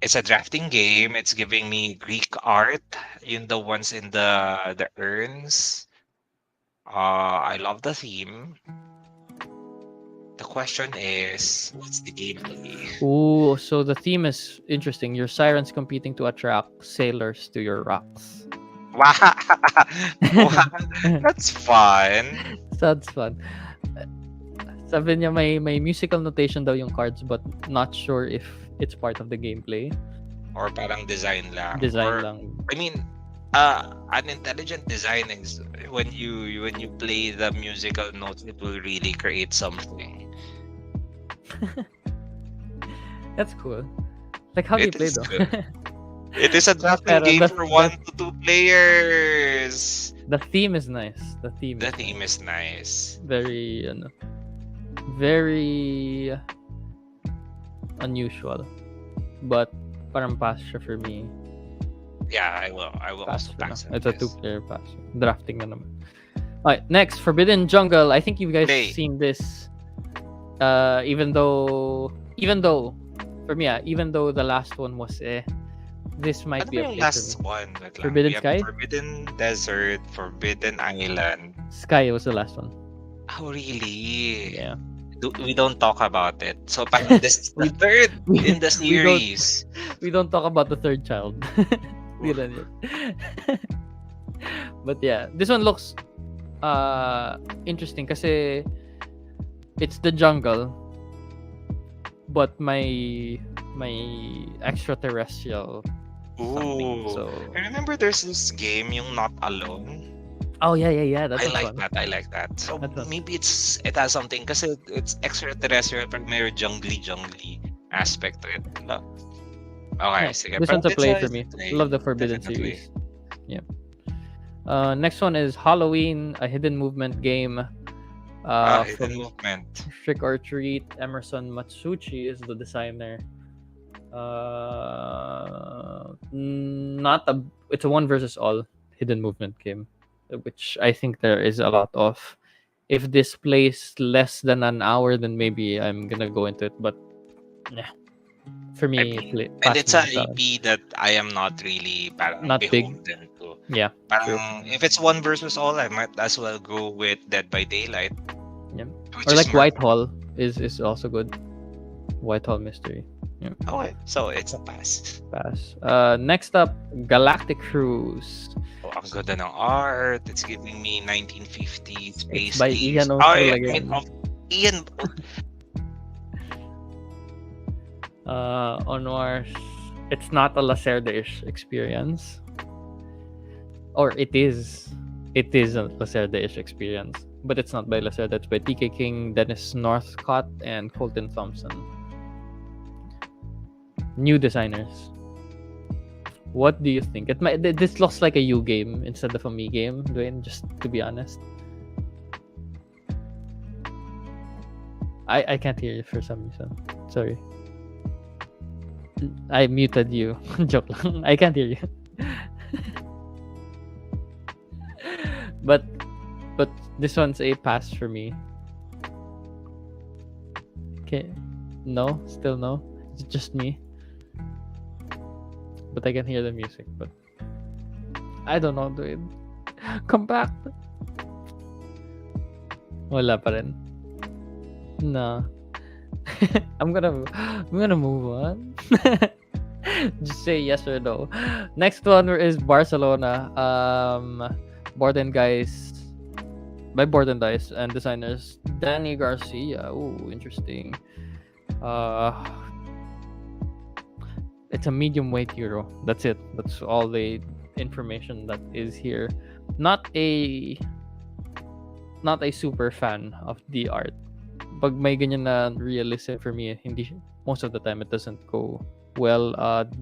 It's a drafting game. It's giving me Greek art. Yun the ones in the urns. I love the theme. The question is, what's the gameplay? Ooh, so the theme is interesting. Your sirens competing to attract sailors to your rocks. Wow. Wow. That's fun. Sounds fun. Sabi niya may musical notation daw yung cards but not sure if it's part of the gameplay. Or parang design lang. Design Or, lang. I mean, an intelligent design is when you play the musical notes, it will really create something. That's cool. Like how do you It play is though? good. It is a drafting Pero game the- for 1 to 2 players. The theme is nice. The theme The theme is nice. very very unusual. But parang pass siya for me. Yeah, I will Pass also for now. pass on It's a this. two-player pass. Drafting na naman. Alright, next, Forbidden Jungle. I think you guys Play. seen this. Even though for me, even though the last one was this might Ano be ba a yung play for last me. one? Wait lang. Forbidden We have Sky? Forbidden Desert, Forbidden Island. Sky was the last one. Oh, really? Yeah. We don't talk about it. So, parang this is the third in the we don't- series. We don't talk about the third child. Di lang yun. But yeah, this one looks interesting kasi it's the jungle but my extraterrestrial something. Ooh. So I remember there's this game, yung Not Alone. Oh yeah. That I was like fun. that. I like that. So That's fun. maybe it has something because it's extraterrestrial but may jungly aspect to it. No? Okay, Yeah, sige. this Pero one's a play for it's a me. play. Love the Forbidden Definitely. series. Yeah. Next one is Halloween, a hidden movement game. Hidden From movement. Trick or Treat. Emerson Matsuchi is the designer. Not a. It's a one versus all hidden movement game, which I think there is a lot of. If this plays less than an hour, then maybe I'm gonna go into it. But yeah, for I me, mean, and pass for it's a me. So IP that I am not really parang not big. beholden to. Yeah, true. Parang if it's one versus all, I might as well go with Dead by Daylight, Yeah, which or is like more. Whitehall is also good. Whitehall Mystery. Yeah, Okay, so it's a pass. pass. Next up, Galactic Cruise. Oh, ang ganda ng art. It's giving me 1950s It's space by games. Ian Oh, O'Toole yeah, I mean, again. Ian. Onwards. It's not a Lacerda-ish experience. Or it is. It is a Lacerda-ish experience. But it's not by Lacerda. It's by TK King, Dennis Northcott, and Colton Thompson. New designers. What do you think? This looks like a you game instead of a me game, Dwayne, just to be honest. I can't hear you for some reason. Sorry. I muted you. Joke lang. I can't hear you. but this one's a pass for me. Okay. No, still no. It's just me. But I can hear the music, but I don't know, dude. Come back. Wala pa rin. No. I'm gonna move on. Just say yes or no. Next one is Barcelona. Board and Guys by Board and Dice and designers Danny Garcia. Ooh, interesting. It's a medium weight euro. That's it. That's all the information that is here. Not a super fan of the art. Pag may ganyan na realism for me, hindi most of the time it doesn't go well.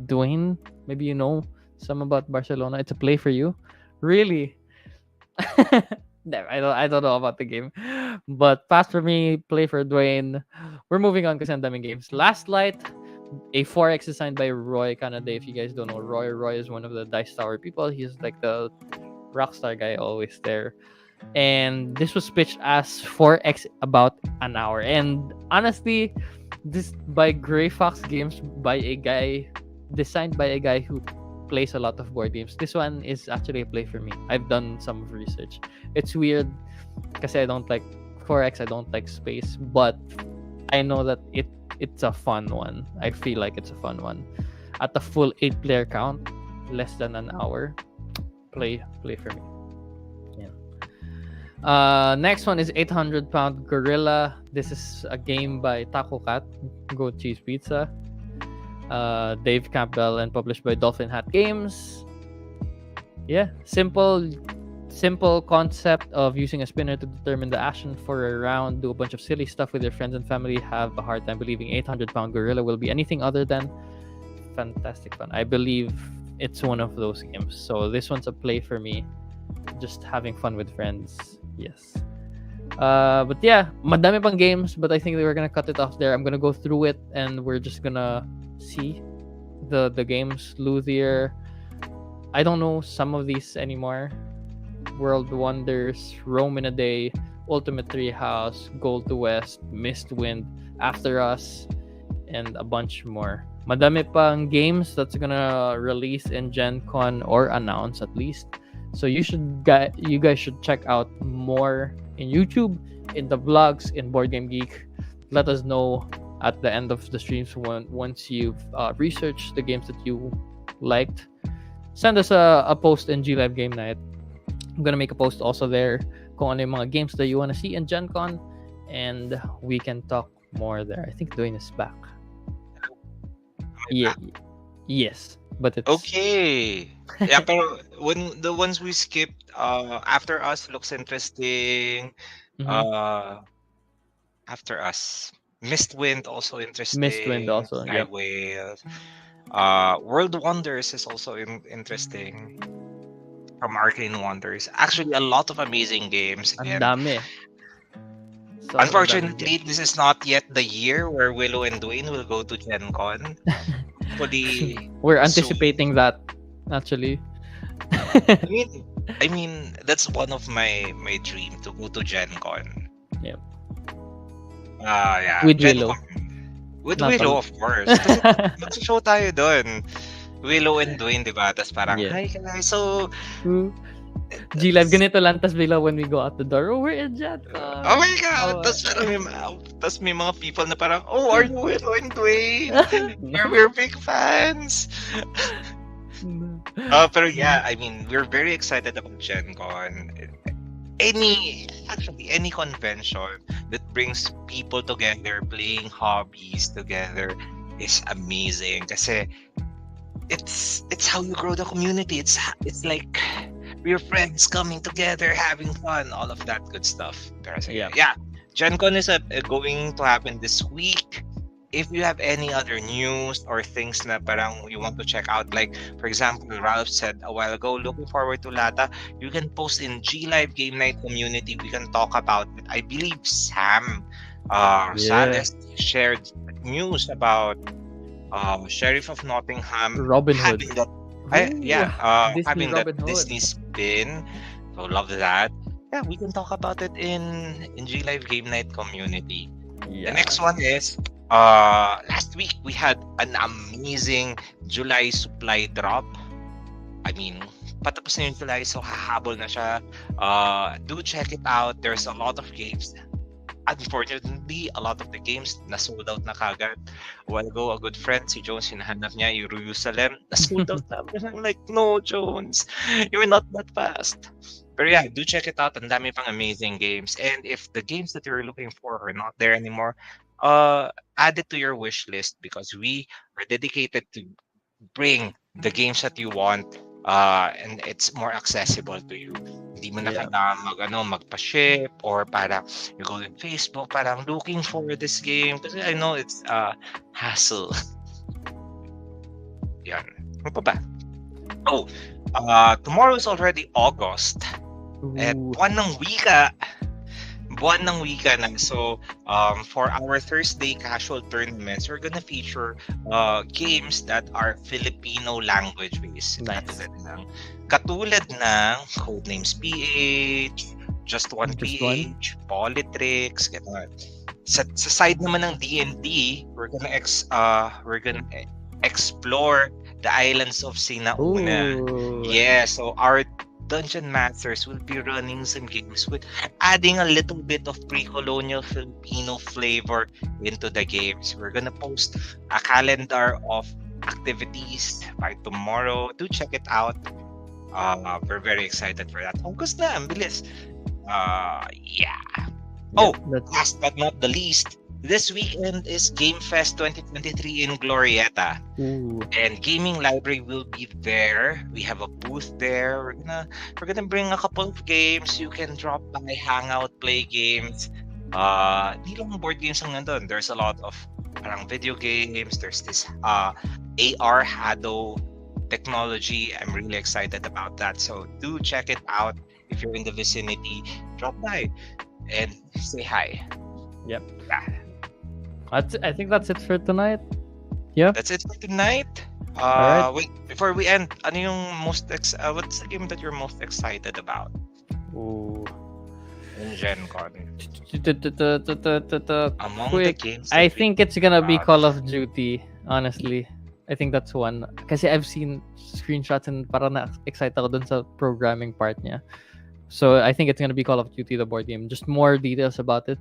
Dwayne, maybe you know some about Barcelona. It's a play for you. Really? I don't know about the game. But pass for me, play for Dwayne. We're moving on kasi ang daming games. Last Light, a 4X designed by Roy Canada. If you guys don't know Roy is one of the Dice Tower people. He's like the rockstar guy always there. And this was pitched as 4X about an hour. And honestly, this by Gray Fox Games by a guy designed by a guy who plays a lot of board games. This one is actually a play for me. I've done some research. It's weird because I don't like 4X, I don't like space, but I know that it's a fun one. I feel like it's a fun one. At the full 8-player count, less than an hour, play for me. Next one is 800-pound Gorilla. This is a game by Taco Cat, Goat Cheese Pizza. Dave Campbell and published by Dolphin Hat Games. Yeah, simple concept of using a spinner to determine the action for a round. Do a bunch of silly stuff with your friends and family. Have a hard time believing 800-pound Gorilla will be anything other than fantastic fun. I believe it's one of those games. So this one's a play for me. Just having fun with friends. Yes. But yeah, madami pang games, but I think they were gonna cut it off there. I'm gonna go through it and we're just gonna see the games. Luthier. I don't know some of these anymore. World Wonders, Rome in a Day, Ultimate Treehouse, Gold to West, Mistwind, After Us, and a bunch more. Madami pang games that's gonna release in Gen Con or announce at least. So you guys should check out more in YouTube, in the vlogs, in Board Game Geek. Let us know at the end of the streams once you've researched the games that you liked. Send us a post in Glive Game Night. I'm gonna make a post also there kung ano yung mga games that you wanna see in Gen Con, and we can talk more there. I think Dwayne is back. Yeah. Yes, but it's Okay. Yeah, pero when the ones we skipped, After Us looks interesting. mhm. Uh, After Us, Mistwind also Mistwind interesting. also. Sky Yep. Whale. World Wonders is also interesting from Arcane Wonders. Actually, a lot of amazing games. Ang And dami. Sobrang daming unfortunately, games. this is not yet the year where Willow and Dwayne will go to Gen Con. Hopefully We're soon. anticipating that actually. I mean, that's one of my dream to go to Gen Con. Yep. Yeah, With Gen Willow. Con. With Not Willow, all. of course. Kasi magsa-show tayo doon. Willow and Dwayne, di ba? Tapos parang, Yeah. hi guys. So, Ooh. G-Live that's- ganito lang, tas bigla when we go out the door, oh, we're in oh JetCon. my God! Oh, Tapos may mga people na parang, oh, are you Willow and Dwayne? no. We're big fans. No. Pero yeah, I mean, we're very excited about Gen Con. Any convention that brings people together, playing hobbies together is amazing. Kasi it's how you grow the community. It's like we're friends coming together, having fun, all of that good stuff. Pero sige, Yeah. yeah, Gen Con is going to happen this week. If you have any other news or things na parang you want to check out, like for example, Ralph said a while ago, looking forward to Lata, you can post in G Live Game Night community. We can talk about it. I believe Sam Yeah. Sales shared news about Sheriff of Nottingham Robin Hood. having that Disney having that Robin Hood. Disney spin. So love that. Yeah, we can talk about it in G Live Game Night community. Yeah. The next one is last week we had an amazing July supply drop. I mean, patapos na yung July, so hahabol na siya. Do check it out. There's a lot of games. Unfortunately, a lot of the games na sold out na kagad. A while ago, a good friend, si Jones, hinahanap niya yung Jerusalem. Na sold out na. I'm like, no, Jones, you're not that fast. But yeah, do check it out. Ang dami pang amazing games. And if the games that you're looking for are not there anymore, add it to your wish list because we are dedicated to bring the games that you want and it's more accessible to you. Hindi mo na Yeah. kailangan magpa-ship or para you go on Facebook parang looking for this game kasi I know it's hassle. Yan. Ano pa ba? Oh, tomorrow is already August. At Ooh. buwan ng wika na. So, for our Thursday casual tournaments, we're gonna feature games that are Filipino language based. Nice. Katulad ng Codenames PH, Just One Just PH, Politrix, gano'n. Sa side naman ng D&D, we're gonna explore the islands of Sinauna. Ooh. Yeah, so our Dungeon Masters will be running some games with adding a little bit of pre-colonial Filipino flavor into the games. We're gonna post a calendar of activities by tomorrow. Do check it out. We're very excited for that. August na, ang bilis. Yeah. Oh, That's last but not the least, this weekend is Game Fest 2023 in Glorieta. ooh. And Gaming Library will be there. We have a booth there. We're gonna bring a couple of games. You can drop by, hang out, play games. Di lang board games ang nandun. There's a lot of parang video games. There's this AR Hado technology. I'm really excited about that. So do check it out if you're in the vicinity. Drop by and say hi. Yep. Yeah. I think that's it for tonight. Yeah. That's it for tonight. Alright. Wait, before we end, ano yung what's the game that you're most excited about Ooh. in Gen Con? Among the Quick. games I that we think it's gonna be got. Call of Duty. Honestly, I think that's one. Kasi I've seen screenshots and parang na-excite ako dun sa programming part niya. So I think it's gonna be Call of Duty, the board game. Just more details about it,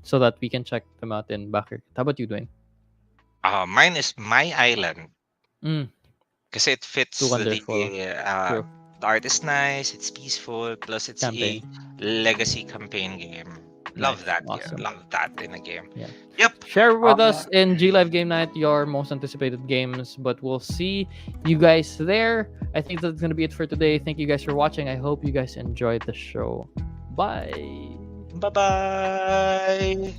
so that we can check them out in Backer. How about you, Dwayne? Mine is My Island. Mm. Kasi it fits Too wonderful. True. the art is nice, it's peaceful, plus it's Campaign. a legacy campaign game. Love Nice. that. Yeah, Awesome. love that in a game. Yeah. Yep. Share with Um, us in G Live Game Night your most anticipated games, but we'll see you guys there. I think that's gonna be it for today. Thank you guys for watching. I hope you guys enjoyed the show. Bye. bye bye.